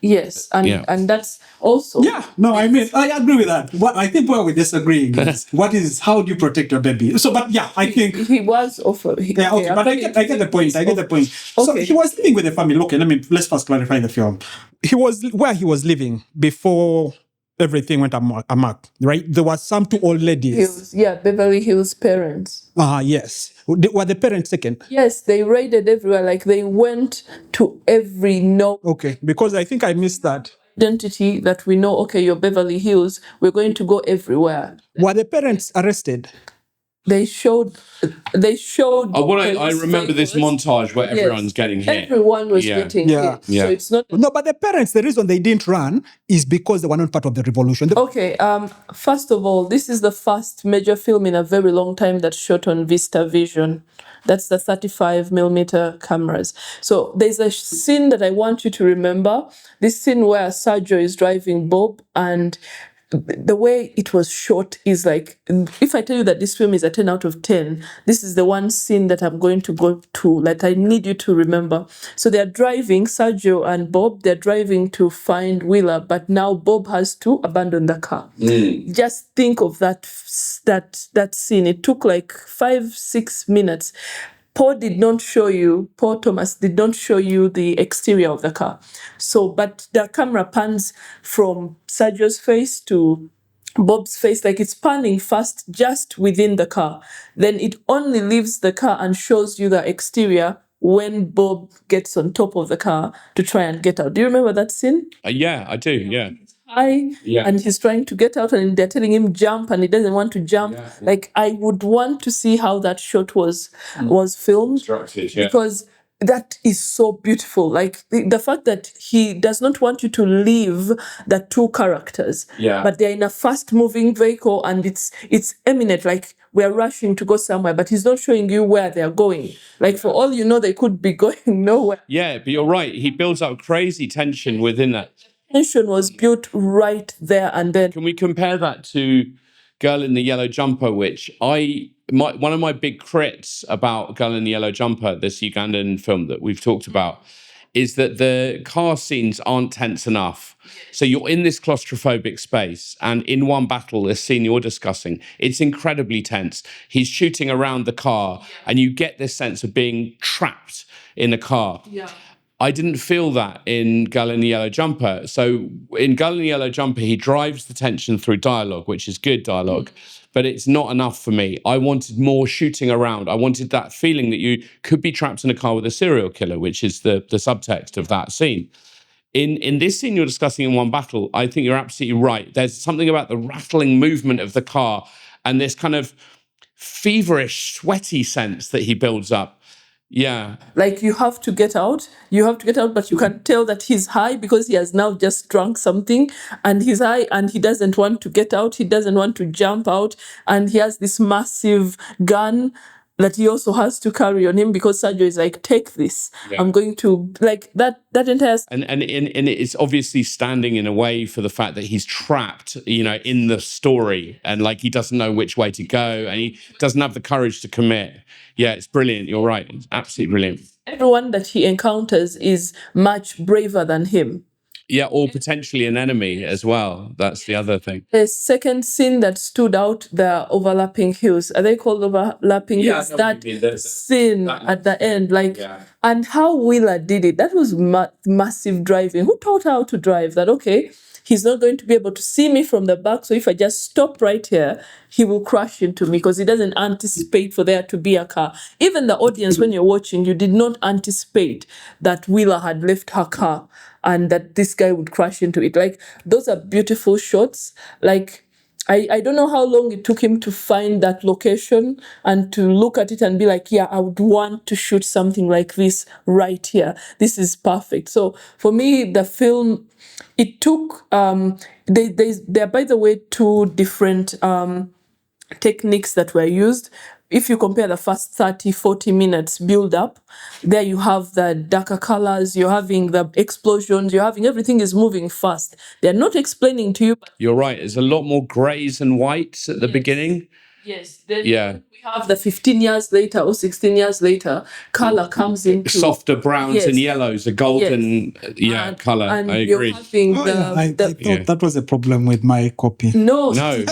Yes, and that's also Yeah, no, I mean, I agree with that. What I think where we're disagreeing is how do you protect your baby? So, but yeah, I think he was offered. yeah, okay, but I get the point. I get the point. So Okay. he was living with the family. Okay, let's first clarify the film. He was living before everything went amok, right? There was some two old ladies. Beverly Hills parents. Yes. Were the parents taken? Yes, they raided everywhere. Like they went to every Okay, because I think I missed that. identity that we know. Okay, you're Beverly Hills. We're going to go everywhere. Were the parents arrested? They showed. I remember this montage where everyone's getting hit. Everyone was getting hit. Yeah. So it's not. No, but the parents, the reason they didn't run is because they were not part of the revolution. Okay, first of all, this is the first major film in a very long time that's shot on Vista Vision. That's the 35mm cameras. So there's a scene that I want you to remember. This scene where Sergio is driving Bob, and the way it was shot is like, if I tell you that this film is a 10 out of 10, this is the one scene that I'm going to go to, that I need you to remember. So they're driving, Sergio and Bob, they're driving to find Willa, but now Bob has to abandon the car. Just think of that scene. It took like 5-6 minutes. Paul Thomas did not show you the exterior of the car. So, but the camera pans from Sergio's face to Bob's face, like it's panning fast just within the car. Then it only leaves the car and shows you the exterior when Bob gets on top of the car to try and get out. Do you remember that scene? Yeah, I do, yeah. And he's trying to get out and they're telling him jump and he doesn't want to jump. Like, I would want to see how that shot was filmed. Constructed, because that is so beautiful. Like the fact that he does not want you to leave the two characters, but they're in a fast moving vehicle and it's imminent, like we're rushing to go somewhere, but he's not showing you where they're going. Like for all you know, they could be going nowhere. Yeah, but you're right. He builds up crazy tension within that. Tension was built right there and then. Can we compare that to Girl in the Yellow Jumper, which one of my big crits about Girl in the Yellow Jumper, this Ugandan film that we've talked about, is that the car scenes aren't tense enough. So you're in this claustrophobic space, and in one battle, this scene you're discussing, it's incredibly tense. He's shooting around the car, and you get this sense of being trapped in a car. I didn't feel that in Girl in the Yellow Jumper. So in Girl in the Yellow Jumper, he drives the tension through dialogue, which is good dialogue, but it's not enough for me. I wanted more shooting around. I wanted that feeling that you could be trapped in a car with a serial killer, which is the subtext of that scene. In this scene you're discussing in One Battle, I think you're absolutely right. There's something about the rattling movement of the car and this kind of feverish, sweaty sense that he builds up. Yeah. Like you have to get out, but you can tell that he's high because he has now just drunk something and he's high and he doesn't want to get out. He doesn't want to jump out. And he has this massive gun that he also has to carry on him because Sergio is like, take this. I'm going to like that entire. And it's obviously standing in a way for the fact that he's trapped, in the story and like he doesn't know which way to go and he doesn't have the courage to commit. Yeah, it's brilliant. You're right. It's absolutely brilliant. Everyone that he encounters is much braver than him. Yeah, or potentially an enemy as well. That's the other thing. The second scene that stood out, the overlapping hills. Are they called overlapping hills? That scene at the end, and how Willa did it. That was massive driving. Who taught her how to drive? That, okay, he's not going to be able to see me from the back, so if I just stop right here, he will crash into me because he doesn't anticipate for there to be a car. Even the audience, when you're watching, you did not anticipate that Willa had left her car and that this guy would crash into it. Like, those are beautiful shots. Like, I don't know how long it took him to find that location and to look at it and be like, yeah, I would want to shoot something like this right here. This is perfect. So for me, the film, it took, there are, by the way, two different techniques that were used. If you compare the first 30-40 minutes build up, there you have the darker colors, you're having the explosions, you're having everything is moving fast. They're not explaining to you. You're right. There's a lot more grays and whites at the beginning. Yes. Then Yeah. we have the 15 years later or 16 years later, color comes into Softer browns and Yes. yellows, a golden color. And I you're agree. having I thought that was a problem with my copy. No,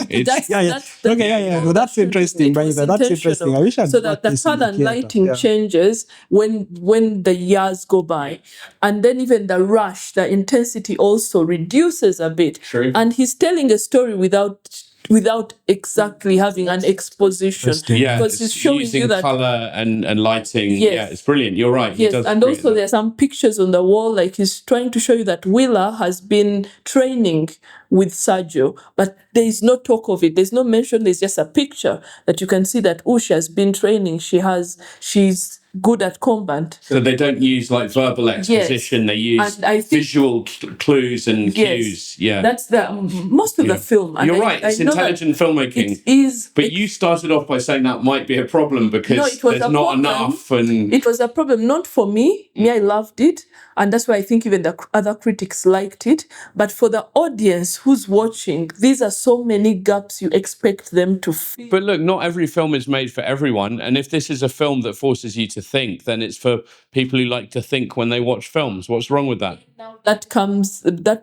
it's that's, Yeah, yeah. that's the Okay, No, that's interesting, but that's interesting. I wish I'd so that the this in color and theater. lighting Yeah. changes when the years go by, and then even the rush, the intensity also reduces a bit. True. And he's telling a story without exactly having an exposition. Yeah, because he's showing using you that color and lighting. Yes. Yeah, it's brilliant. You're right. He Yes, does and create also that. there's some pictures on the wall, like he's trying to show you that Willa has been training with Sergio, but there is no talk of it. There's no mention. There's just a picture that you can see that she has been training. She's good at combat. So they don't use like verbal exposition. They use And I think- visual clues and cues. Yeah, That's the most of the film. And you're right. It's know that intelligent filmmaking. It is. But you started off by saying that might be a problem because it was there's a not problem. enough. And It was a problem, not for me. Me, I loved it. And that's why I think even the other critics liked it. But for the audience who's watching, these are so many gaps you expect them to fill. But look, not every film is made for everyone. And if this is a film that forces you to think, then it's for people who like to think when they watch films. What's wrong with that? Now that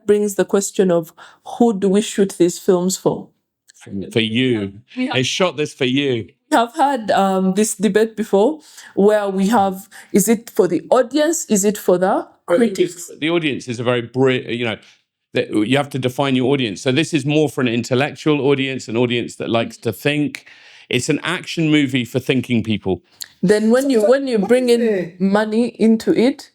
brings the question of who do we shoot these films for? For you. They shot this for you. We have had this debate before where we have, is it for the audience? Is it for the critics? The audience is a very you have to define your audience. So this is more for an intellectual audience, an audience that likes to think. It's an action movie for thinking people. Then when you bring in money into it,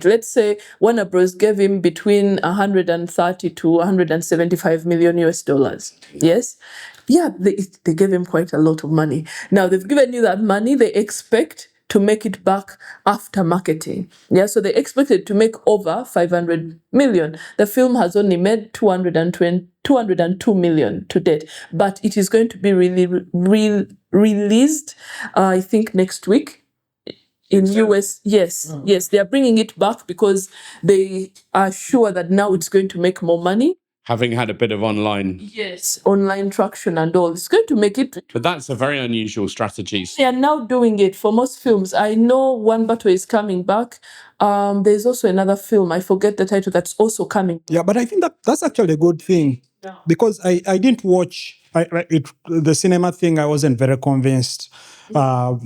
let's say Warner Bros. Gave him between 130 to 175 million US dollars. Yes? Yeah, they gave him quite a lot of money. Now they've given you that money, they expect to make it back after marketing. Yeah, so they expected to make over 500 million. The film has only made 202 million to date, but it is going to be released, I think, next week. In US, yes, they are bringing it back because they are sure that now it's going to make more money. Having had a bit of online traction and all, it's going to make it. But that's a very unusual strategy. They are now doing it for most films. I know One Battle is coming back. There's also another film, I forget the title, that's also coming. Yeah, but I think that's actually a good thing. Yeah. Because I didn't watch the cinema thing. I wasn't very convinced. I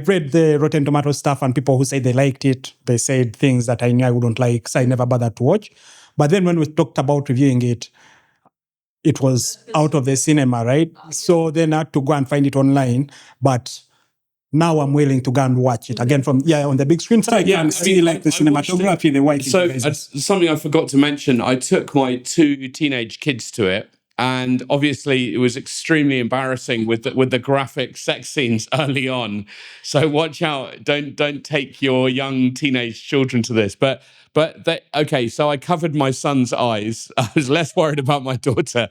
read the Rotten Tomatoes stuff and people who say they liked it, they said things that I knew I wouldn't like, so I never bothered to watch. But then when we talked about reviewing it, it was out of the cinema, right? So then I had to go and find it online. But now I'm willing to go and watch it again from on the big screen. So I can see like the cinematography, the white. So something I forgot to mention, I took my 2 teenage kids to it. And obviously, it was extremely embarrassing with the graphic sex scenes early on. So watch out! Don't take your young teenage children to this. So I covered my son's eyes. I was less worried about my daughter.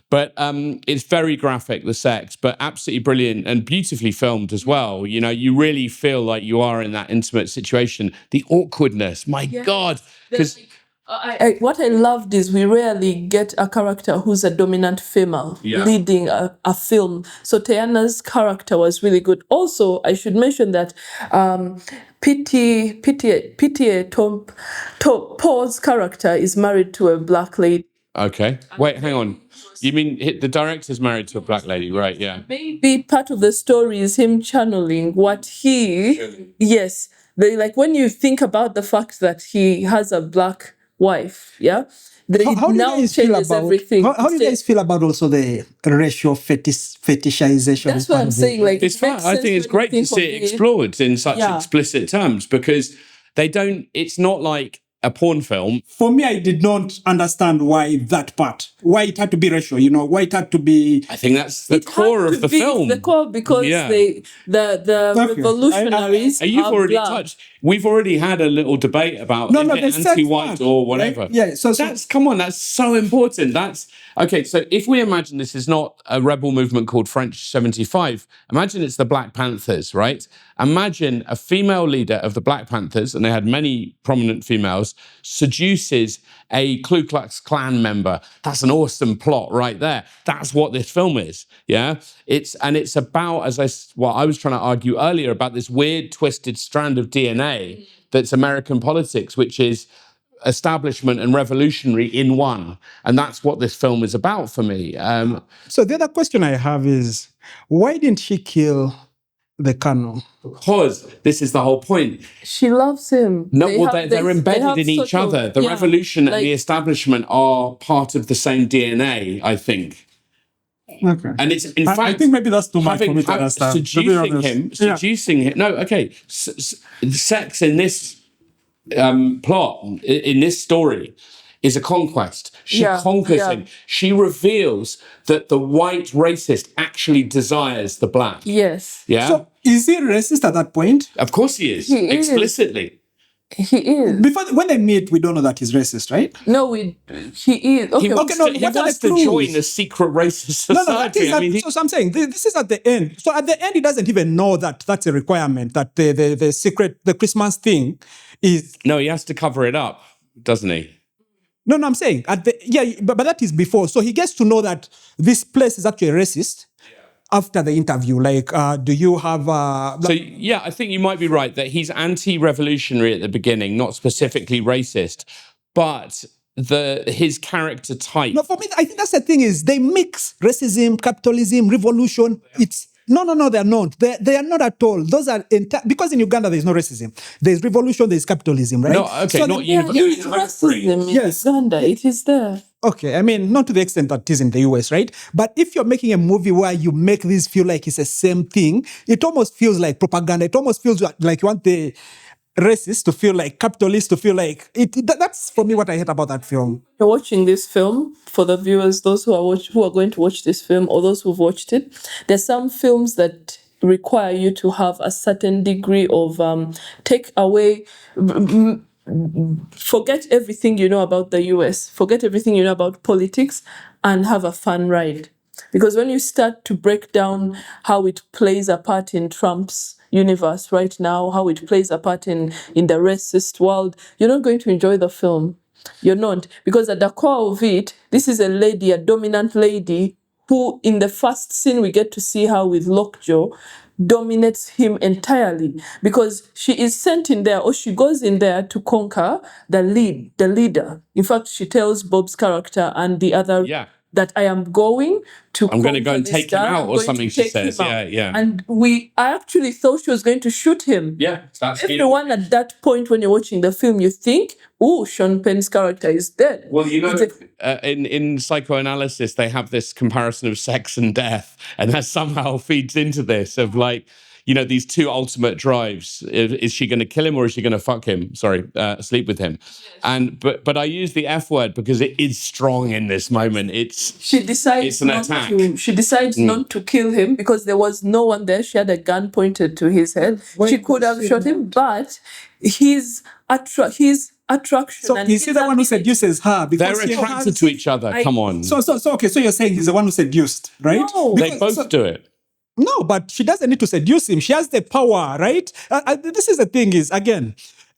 But it's very graphic, the sex, but absolutely brilliant and beautifully filmed as well. You know, you really feel like you are in that intimate situation. The awkwardness, my God, because. What I loved is we rarely get a character who's a dominant female leading a film. So Tiana's character was really good. Also, I should mention that Paul's character is married to a black lady. Okay. Wait, hang on. You mean the director's married to a black lady, right? Yeah. Maybe part of the story is him channeling what he... Yes. When you think about the fact that he has a black wife, how do you guys feel about everything. How do you guys feel about also the racial fetishization? That's what I'm saying. It's fun. I think it's great to see it explored in such explicit terms because they don't. It's not like a porn film. For me, I did not understand why that part. Why it had to be racial, why it had to be... I think that's the core of the film. The core because the revolutionaries you've already touched. We've already had a little debate about anti-white or whatever. Right? Yeah, so come on, that's so important. Okay, so if we imagine this is not a rebel movement called French 75, imagine it's the Black Panthers, right? Imagine a female leader of the Black Panthers, and they had many prominent females, does, seduces a Ku Klux Klan member. That's an awesome plot right there. That's what this film is. Yeah, it's about, as I was trying to argue earlier, about this weird twisted strand of DNA that's American politics, which is establishment and revolutionary in one. And that's what this film is about for me. So the other question I have is, why didn't she kill the colonel? Because this is the whole point. She loves him. No, they're embedded in each other. The revolution and the establishment are part of the same DNA, I think. Okay. And it's, in fact, I think maybe that's too much for me to understand. Seducing him. No, okay. Sex in this plot, in this story, is a conquest. She conquers him. She reveals that the white racist actually desires the black. Yes. Yeah. So is he racist at that point? Of course he is. Explicitly. He is. Before, when they meet, we don't know that he's racist, right? No, he is. Okay, He wants to join a secret racist society. So I'm saying this is at the end. So at the end, he doesn't even know that that's a requirement, that the secret, the Christmas thing is. No, he has to cover it up, doesn't he? No, I'm saying but that is before. So he gets to know that this place is actually racist. After the interview, like, do you have... So, yeah, I think you might be right that he's anti-revolutionary at the beginning, not specifically racist, but his character type... No, for me, I think that's the thing is they mix racism, capitalism, revolution. It's... No, they're not. They are not at all. Those are... because in Uganda, there's no racism. There's revolution, there's capitalism, right? No, okay, so not racism in Uganda. It is there. Okay, I mean, not to the extent that it is in the US, right? But if you're making a movie where you make this feel like it's the same thing, it almost feels like propaganda. It almost feels like you want the racists to feel like capitalists to feel like it. That's for me what I hate about that film. You're watching this film, for the viewers, those who are going to watch this film or those who've watched it, there's some films that require you to have a certain degree of take away. Forget everything you know about the US, forget everything you know about politics, and have a fun ride. Because when you start to break down how it plays a part in Trump's universe right now, how it plays a part in the racist world, you're not going to enjoy the film. You're not. Because at the core of it, this is a lady, a dominant lady, who in the first scene we get to see her with Lockjaw, dominates him entirely because she is sent in there, or she goes in there to conquer the leader. In fact, she tells Bob's character and the other that I am going to I'm going to go and take him out or something, she says. Yeah. And I actually thought she was going to shoot him. Yeah. Everyone at that point when you're watching the film, you think, oh, Sean Penn's character is dead. Well, you know, in psychoanalysis, they have this comparison of sex and death, and that somehow feeds into this of like, you know, these two ultimate drives. Is she going to kill him or is she going to fuck him? Sorry, sleep with him. Yes. But I use the F word because it is strong in this moment. She decides not to kill him because there was no one there. She had a gun pointed to his head. She could have shot him, but his attraction. So he's the one who seduces her because they're attracted to each other. Come on. So okay. So you're saying he's the one who seduced, right? No, they both do it. No, but she doesn't need to seduce him. She has the power, right? This is the thing is, again,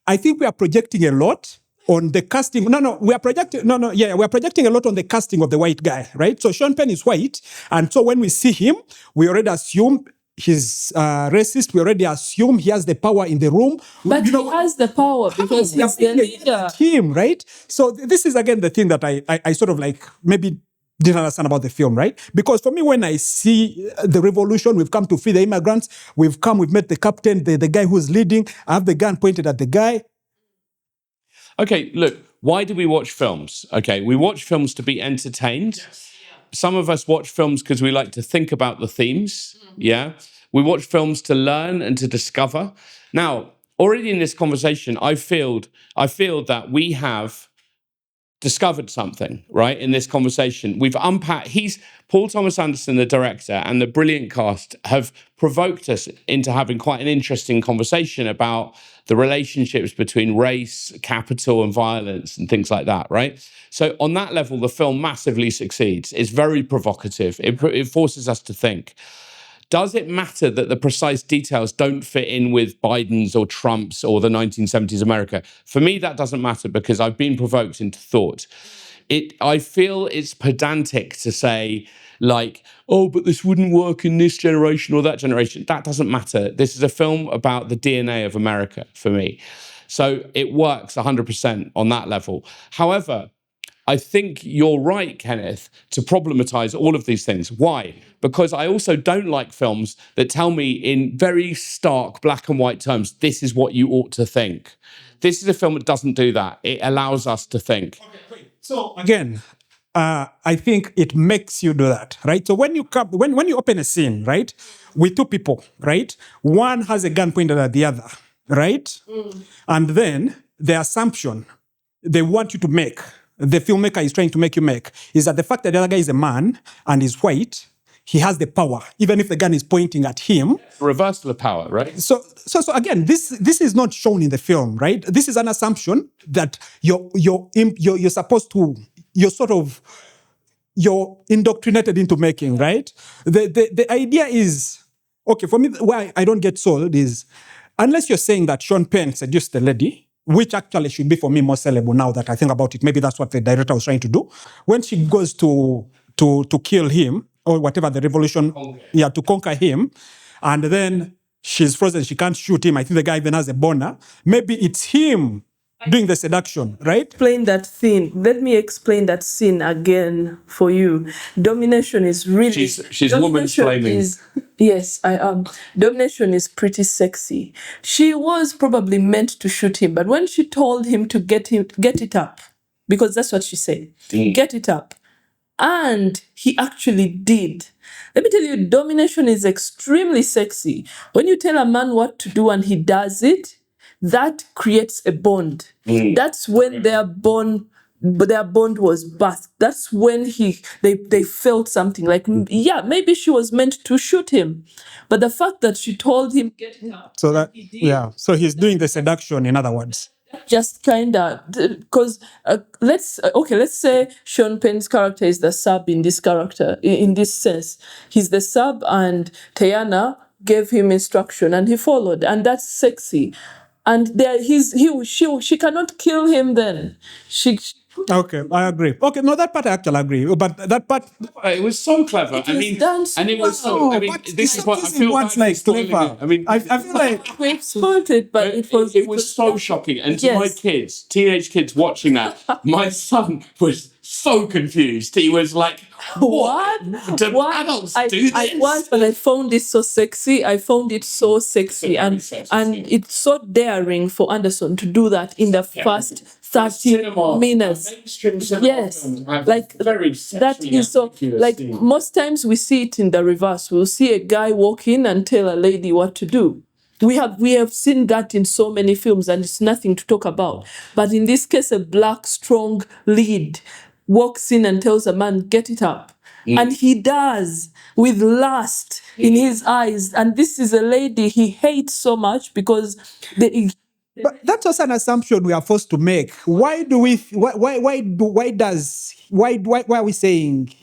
I think we are projecting a lot on the casting. We're projecting a lot on the casting of the white guy, right? So Sean Penn is white. And so when we see him, we already assume he's racist. We already assume he has the power in the room. But he has the power because he's the leader. Him, right? So this is, again, the thing that I sort of like maybe didn't understand about the film, right? Because for me, when I see the revolution, we've come to free the immigrants, we've met the captain, the guy who's leading, I have the gun pointed at the guy. Okay, look, why do we watch films? Okay, we watch films to be entertained. Yes. Some of us watch films because we like to think about the themes, We watch films to learn and to discover. Now, already in this conversation, I feel that we have discovered something, right, in this conversation. We've unpacked, Paul Thomas Anderson, the director, and the brilliant cast have provoked us into having quite an interesting conversation about the relationships between race, capital, and violence, and things like that, right? So on that level, the film massively succeeds. It's very provocative. It forces us to think. Does it matter that the precise details don't fit in with Biden's or Trump's or the 1970s America? For me, that doesn't matter because I've been provoked into thought. I feel it's pedantic to say, like, oh, but this wouldn't work in this generation or that generation. That doesn't matter. This is a film about the DNA of America for me. So it works 100% on that level. However, I think you're right, Kenneth, to problematize all of these things. Why? Because I also don't like films that tell me in very stark black and white terms, this is what you ought to think. This is a film that doesn't do that. It allows us to think. Okay, so again, I think it makes you do that, right? So when you open a scene, right, with two people, right, one has a gun pointed at the other, right, and then the assumption they want you to make, the filmmaker is trying to make you make, is that the fact that the other guy is a man and is white, he has the power, even if the gun is pointing at him. Reversal of power, right? So again, this is not shown in the film, right? This is an assumption that you're supposed to, you're indoctrinated into making, right? The idea is, okay, for me, why I don't get sold is, unless you're saying that Sean Penn seduced the lady, which actually should be for me more sellable now that I think about it. Maybe that's what the director was trying to do. When she goes to kill him, or whatever the revolution, to conquer him, and then she's frozen, she can't shoot him. I think the guy even has a boner. Maybe it's him doing the seduction, right? Explain that scene. Let me explain that scene again for you. Domination is really... She's woman-shaming. Yes, I am. Domination is pretty sexy. She was probably meant to shoot him, but when she told him to get it up, because that's what she said, get it up, and he actually did. Let me tell you, domination is extremely sexy. When you tell a man what to do and he does it, that creates a bond. That's when their bond was birthed. That's when they felt something like, yeah, maybe she was meant to shoot him, but the fact that she told him get it up, so that so he's doing the seduction, in other words. Just kind of, because let's say Sean Penn's character is the sub in this character, in this sense. He's the sub and Tayana gave him instruction and he followed, and that's sexy. And there she cannot kill him then. Okay, I agree. Okay, no, that part I actually agree. But that part, it was so clever. It was so. This is what I feel like clever. I feel like we spoiled it, but it was so shocking. And to my kids, teenage kids watching that, my son was so confused. He was like, "What? Do adults do this?" But I found it so sexy. And it's so daring for Anderson to do that in the first 30 minutes. Yes, like that is so. Like most times we see it in the reverse. We'll see a guy walk in and tell a lady what to do. We have seen that in so many films, and it's nothing to talk about. But in this case, a black, strong lead walks in and tells a man, get it up. And he does, with lust in his eyes. And this is a lady he hates so much because... But that's also an assumption we are forced to make. Why are we saying...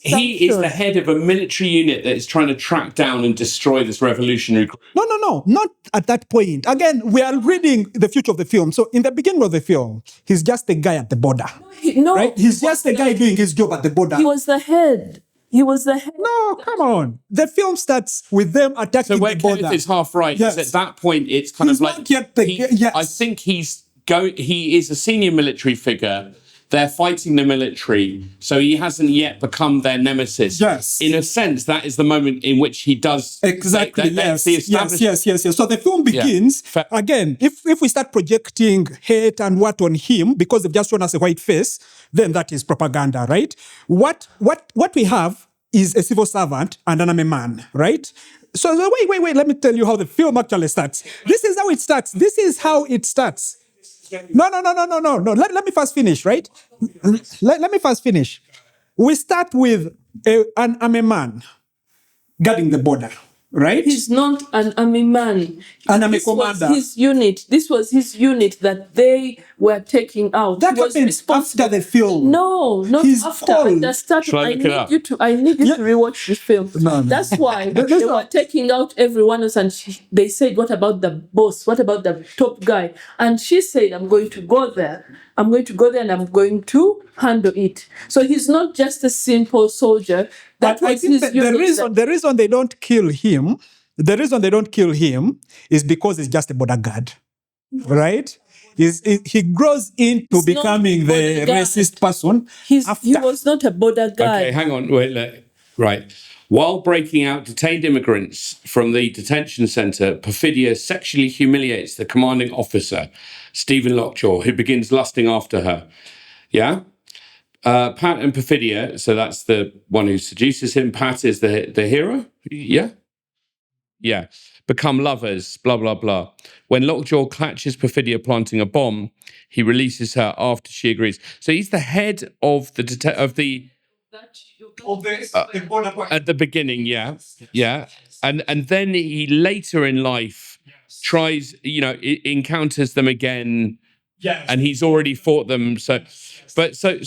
He is the head of a military unit that is trying to track down and destroy this revolutionary group. No, not at that point. Again, we are reading the future of the film. So in the beginning of the film, he's just a guy at the border. Right? He's just a guy doing his job at the border. He was the head. No, come on. The film starts with them attacking the border. So where Kenneth is half right, yes. At that point, it's kind of like... I think he is a senior military figure. They're fighting the military, so he hasn't yet become their nemesis. Yes. In a sense, that is the moment in which he does... Exactly, yes. So the film begins, again, if we start projecting hate and what on him, because they've just shown us a white face, then that is propaganda, right? What we have is a civil servant and an army man, right? So wait, let me tell you how the film actually starts. This is how it starts. No. Let me first finish, right? Let me first finish. We start with an army man guarding the border, right? He's not an army man. An army This was commander. his unit. This was his unit that they were taking out. That He was happened responsible. after the film. No, not He's after. called. At the start, Shall I I look it need up? you to. I need you to rewatch the film. No. That's why There's they no- were taking out everyone else, and they said, "What about the boss? What about the top guy?" And she said, "I'm going to go there. I'm going to go there, and I'm going to handle it." So he's not just a simple soldier. That But I was think his that unit. the reason they don't kill him, is because he's just a bodyguard, right? He grows into It's not becoming the bodyguard. racist person. He after. was not a border guy. Okay, hang on. Wait, right. While breaking out detained immigrants from the detention center, Perfidia sexually humiliates the commanding officer, Stephen Lockjaw, who begins lusting after her. Yeah? Pat and Perfidia, so that's the one who seduces him. Pat is the hero? Yeah? Yeah. Become lovers, blah, blah, blah. When Lockjaw catches Perfidia planting a bomb, he releases her after she agrees. So he's the head of the at the beginning, yeah. And then he later in life tries, encounters them again, and he's already fought them. So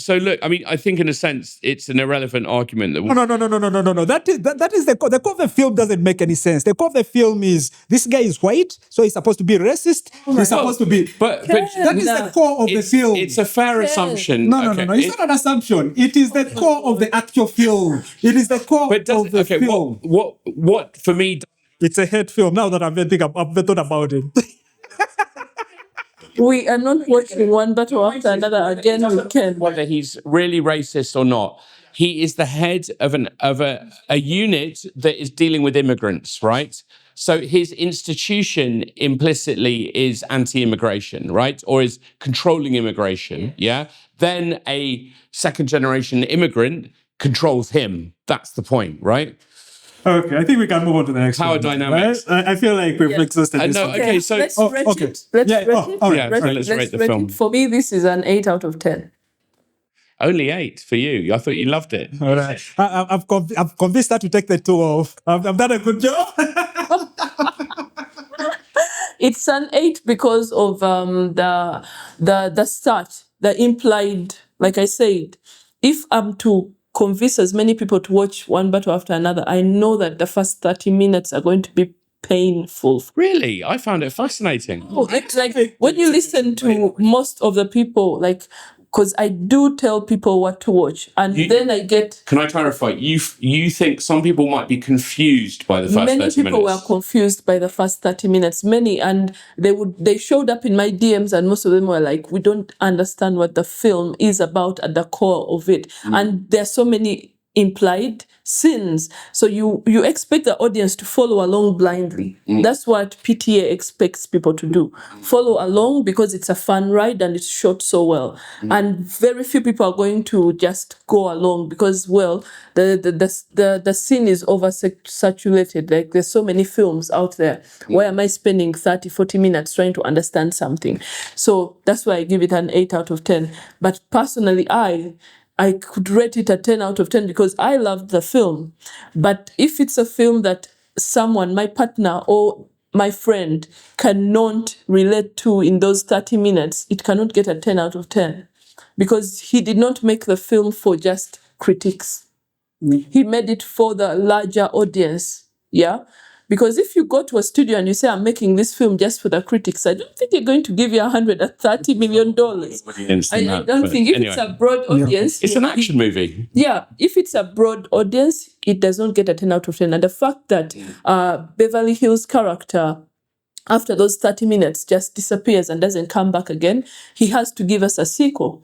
look, I mean, I think in a sense it's an irrelevant argument that No. That is the core. The core of the film doesn't make any sense. The core of the film is this guy is white, so he's supposed to be racist. He's supposed to be. But that is the core of the film. It's a fair assumption. No. It's not an assumption. It is the core of the actual film. It is the core of the film. What for me? It's a hate film. Now that I've thought about it. We are not watching one battle after another again. We can. Whether he's really racist or not, he is the head of a unit that is dealing with immigrants, right? So his institution implicitly is anti-immigration, right? Or is controlling immigration, yeah? Then a second generation immigrant controls him. That's the point, right? Okay, I think we can move on to the next Power one, dynamics. Right? I feel like we've exhausted this one. Okay, so let's rate okay. it. Let's rate it. all right. Let's rate the film. It. For me, this is an 8 out of 10. Only 8 for you. I thought you loved it. All right. I've convinced her to take the 2 off. I've done a good job. It's an 8 because of the start, the implied. Like I said, if I'm to convince as many people to watch one battle after another, I know that the first 30 minutes are going to be painful. Really? I found it fascinating. It's like when you listen to most of the people, like, because I do tell people what to watch, and then I get. Can I clarify? You think some people might be confused by the first 30 minutes? Many people were confused by the first 30 minutes. Many, and they showed up in my DMs, and most of them were like, "We don't understand what the film is about at the core of it," and there are so many implied sins. So you expect the audience to follow along blindly. That's what PTA expects people to do. Follow along because it's a fun ride and it's shot so well. And very few people are going to just go along because, well, the scene is oversaturated. Like there's so many films out there. Why am I spending 30, 40 minutes trying to understand something? So that's why I give it an 8 out of 10. But personally, I could rate it a 10 out of 10 because I loved the film. But if it's a film that someone, my partner or my friend, cannot relate to in those 30 minutes, it cannot get a 10 out of 10. Because he did not make the film for just critics. He made it for the larger audience. Yeah? Because if you go to a studio and you say, I'm making this film just for the critics, I don't think they're going to give you $130 million. I don't think if it's a broad audience. It's an action movie. Yeah, if it's a broad audience, it does not get a 10 out of 10. And the fact that Beverly Hills' character, after those 30 minutes, just disappears and doesn't come back again, he has to give us a sequel.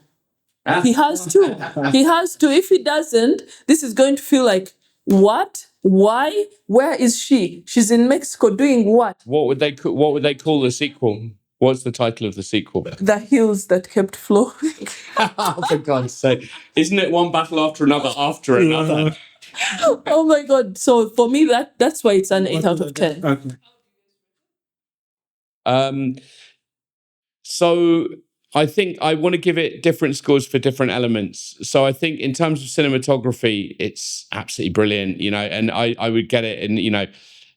He has to. He has to. If he doesn't, this is going to feel like, what? Why? Where is she? She's in Mexico doing what? What would they call the sequel? What's the title of the sequel? The hills that kept flowing. For God's sake. Isn't it one battle after another after another? Oh my God. So for me, that's why it's an 8 out of 10. So I think I want to give it different scores for different elements. So I think in terms of cinematography, it's absolutely brilliant, and I would get it. And,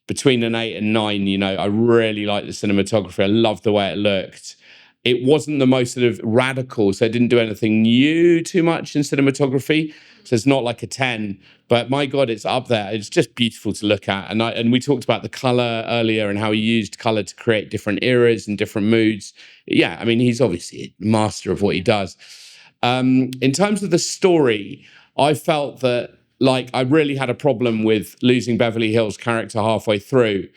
between an 8 and 9. You know, I really liked the cinematography. I loved the way it looked. It wasn't the most sort of radical, so it didn't do anything new too much in cinematography. So it's not like a 10, but my God, it's up there. It's just beautiful to look at. And we talked about the color earlier and how he used color to create different eras and different moods. Yeah, I mean, he's obviously a master of what he does. In terms of the story, I felt that like I really had a problem with losing Beverly Hill's character halfway through.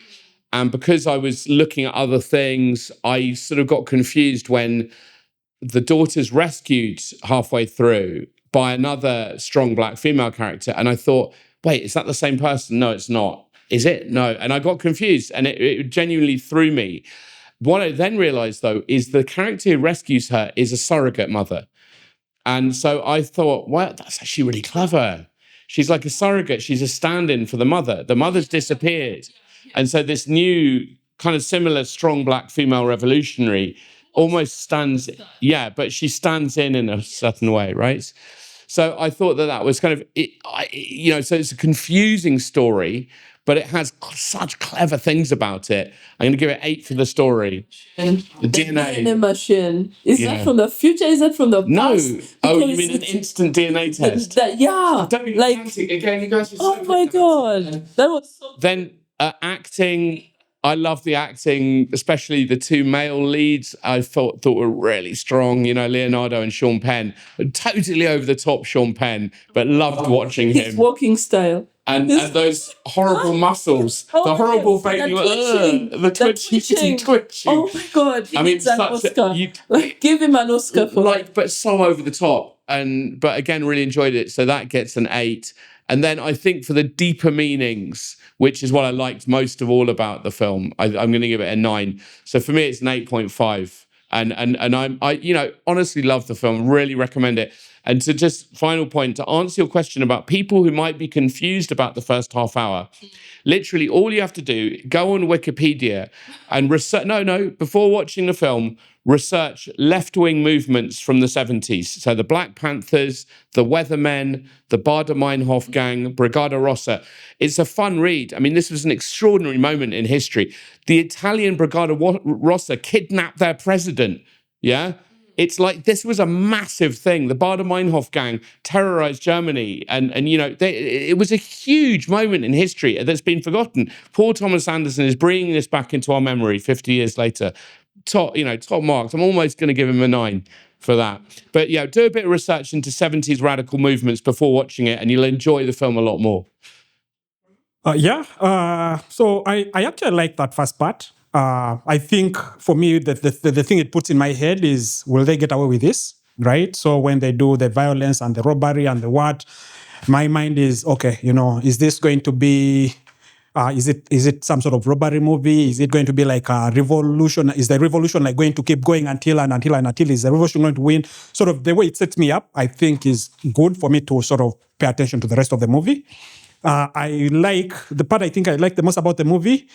And because I was looking at other things, I sort of got confused when the daughter's rescued halfway through by another strong black female character. And I thought, wait, is that the same person? No, it's not. Is it? No. And I got confused and it genuinely threw me. What I then realized, though, is the character who rescues her is a surrogate mother. And so I thought, well, that's actually really clever. She's like a surrogate. She's a stand-in for the mother. The mother's disappeared. And so this new kind of similar strong black female revolutionary almost stands, yeah, but she stands in a certain way, right? So I thought that was kind of, so it's a confusing story, but it has such clever things about it. I'm going to give it 8 for the story. And the DNA machine. Is that from the future? Is that from the past? No. Oh, you Because mean an instant DNA test? Yeah. Don't be Like, again, you guys are oh my God. That was so... Then acting, I love the acting, especially the two male leads. I thought were really strong. You know, Leonardo and Sean Penn. Totally over the top, Sean Penn, but loved watching him. His walking style. And those horrible muscles, the horrible baby, the twitching. Oh my God! He needs an Oscar. Give him an Oscar for but so over the top. But again, really enjoyed it. So that gets an 8. And then I think for the deeper meanings, which is what I liked most of all about the film, I'm going to give it a 9. So for me, it's an 8.5. And I honestly love the film. Really recommend it. And to just final point, to answer your question about people who might be confused about the first half hour, literally all you have to do, go on Wikipedia and research, before watching the film, research left-wing movements from the 70s. So the Black Panthers, the Weathermen, the Baader-Meinhof gang, Brigada Rossa. It's a fun read. I mean, this was an extraordinary moment in history. The Italian Brigada Rossa kidnapped their president, yeah? It's like this was a massive thing. The Baader-Meinhof gang terrorized Germany. And it was a huge moment in history that's been forgotten. Paul Thomas Anderson is bringing this back into our memory 50 years later. Top marks. I'm almost going to give him a 9 for that. But yeah, do a bit of research into 70s radical movements before watching it and you'll enjoy the film a lot more. So I actually like that first part. I think for me, the thing it puts in my head is, will they get away with this? Right? So when they do the violence and the robbery and the what, my mind is, okay, is this going to be, is it some sort of robbery movie? Is it going to be like a revolution? Is the revolution like going to keep going until is the revolution going to win? Sort of the way it sets me up, I think is good for me to sort of pay attention to the rest of the movie. I like, the part I think I like the most about the movie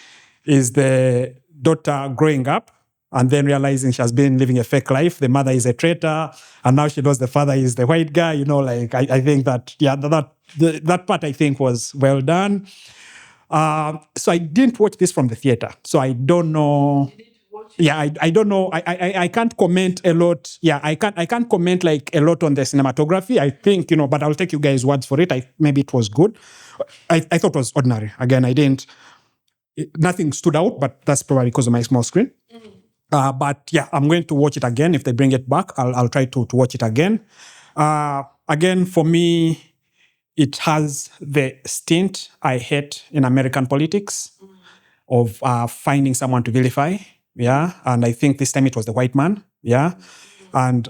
is the daughter growing up and then realizing she has been living a fake life. The mother is a traitor, and now she knows the father is the white guy. I think that, that part I think was well done. So I didn't watch this from the theater, so I don't know. Yeah, I don't know. I can't comment a lot. Yeah, I can't comment like a lot on the cinematography. I think, but I'll take you guys' words for it. Maybe it was good. I thought it was ordinary. Again, nothing stood out, but that's probably because of my small screen. But yeah, I'm going to watch it again. If they bring it back, I'll try to watch it again. Again, for me, it has the stint I hate in American politics of finding someone to vilify. Yeah. And I think this time it was the white man. Yeah. And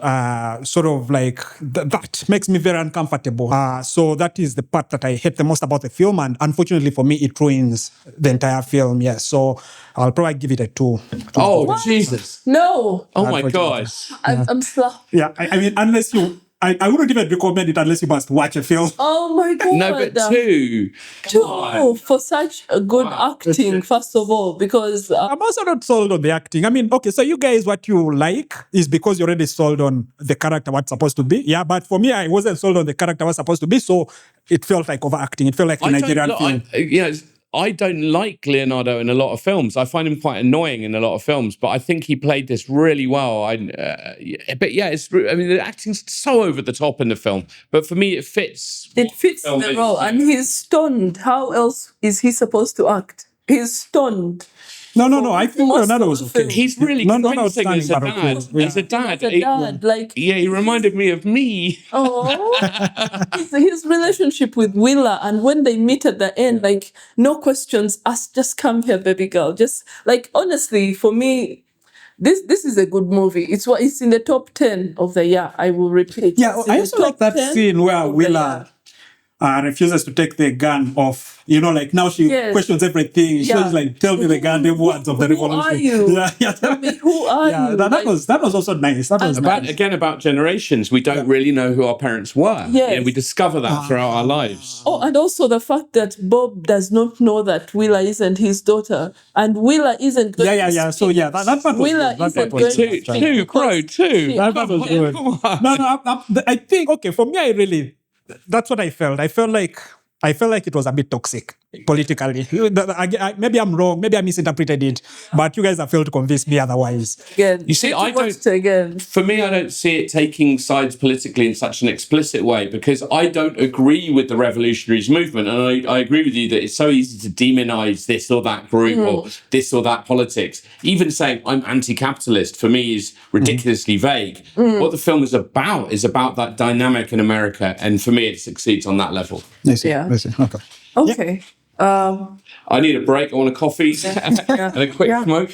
sort of like that makes me very uncomfortable. So that is the part that I hate the most about the film. And unfortunately for me, it ruins the entire film. Yes. So I'll probably give it a 2. Oh, what? Jesus. No. Oh my gosh. I'm slow. Yeah. I mean, unless you... I wouldn't even recommend it unless you must watch a film. Oh my God. No, but 2. 2 for such a good acting, first of all, because... I'm also not sold on the acting. I mean, okay, so you guys, what you like is because you're already sold on the character, what's supposed to be. Yeah, but for me, I wasn't sold on the character, what's supposed to be, so it felt like overacting. It felt like a Nigerian film. I don't like Leonardo in a lot of films. I find him quite annoying in a lot of films, but I think he played this really well. But yeah, the acting's so over the top in the film, but for me, it fits. It fits the role, and he's stunned. How else is he supposed to act? He's stunned. No. I think Leonardo was okay. He's really convincing as a dad. As a dad, he reminded me of me. Oh, his relationship with Willa, and when they meet at the end, like no questions asked, just come here, baby girl. Just like honestly, for me, this is a good movie. It's in the top 10 of the year. I will repeat. Yeah, I also like that scene where Willa refuses to take the gun off. Like now she questions everything. She's like, tell me the goddamn words of the revolution. Who are you? Tell me, who are you? That was also nice. That was nice. About generations. We don't really know who our parents were. Yes. We discover that throughout our lives. Oh, and also the fact that Bob does not know that Willa isn't his daughter, and Willa isn't going to So that part was Willa good. isn't going to Two. That was good. No, I think, okay, for me, that's what I felt. I felt like it was a bit toxic politically. Maybe I'm wrong. Maybe I misinterpreted it. But you guys have failed to convince me otherwise. Again, you see, for me, I don't see it taking sides politically in such an explicit way, because I don't agree with the Revolutionaries movement. And I agree with you that it's so easy to demonize this or that group or this or that politics. Even saying I'm anti-capitalist, for me, is ridiculously vague. What the film is about that dynamic in America. And for me, it succeeds on that level. I see. Okay. I need a break. I want a coffee and a quick smoke.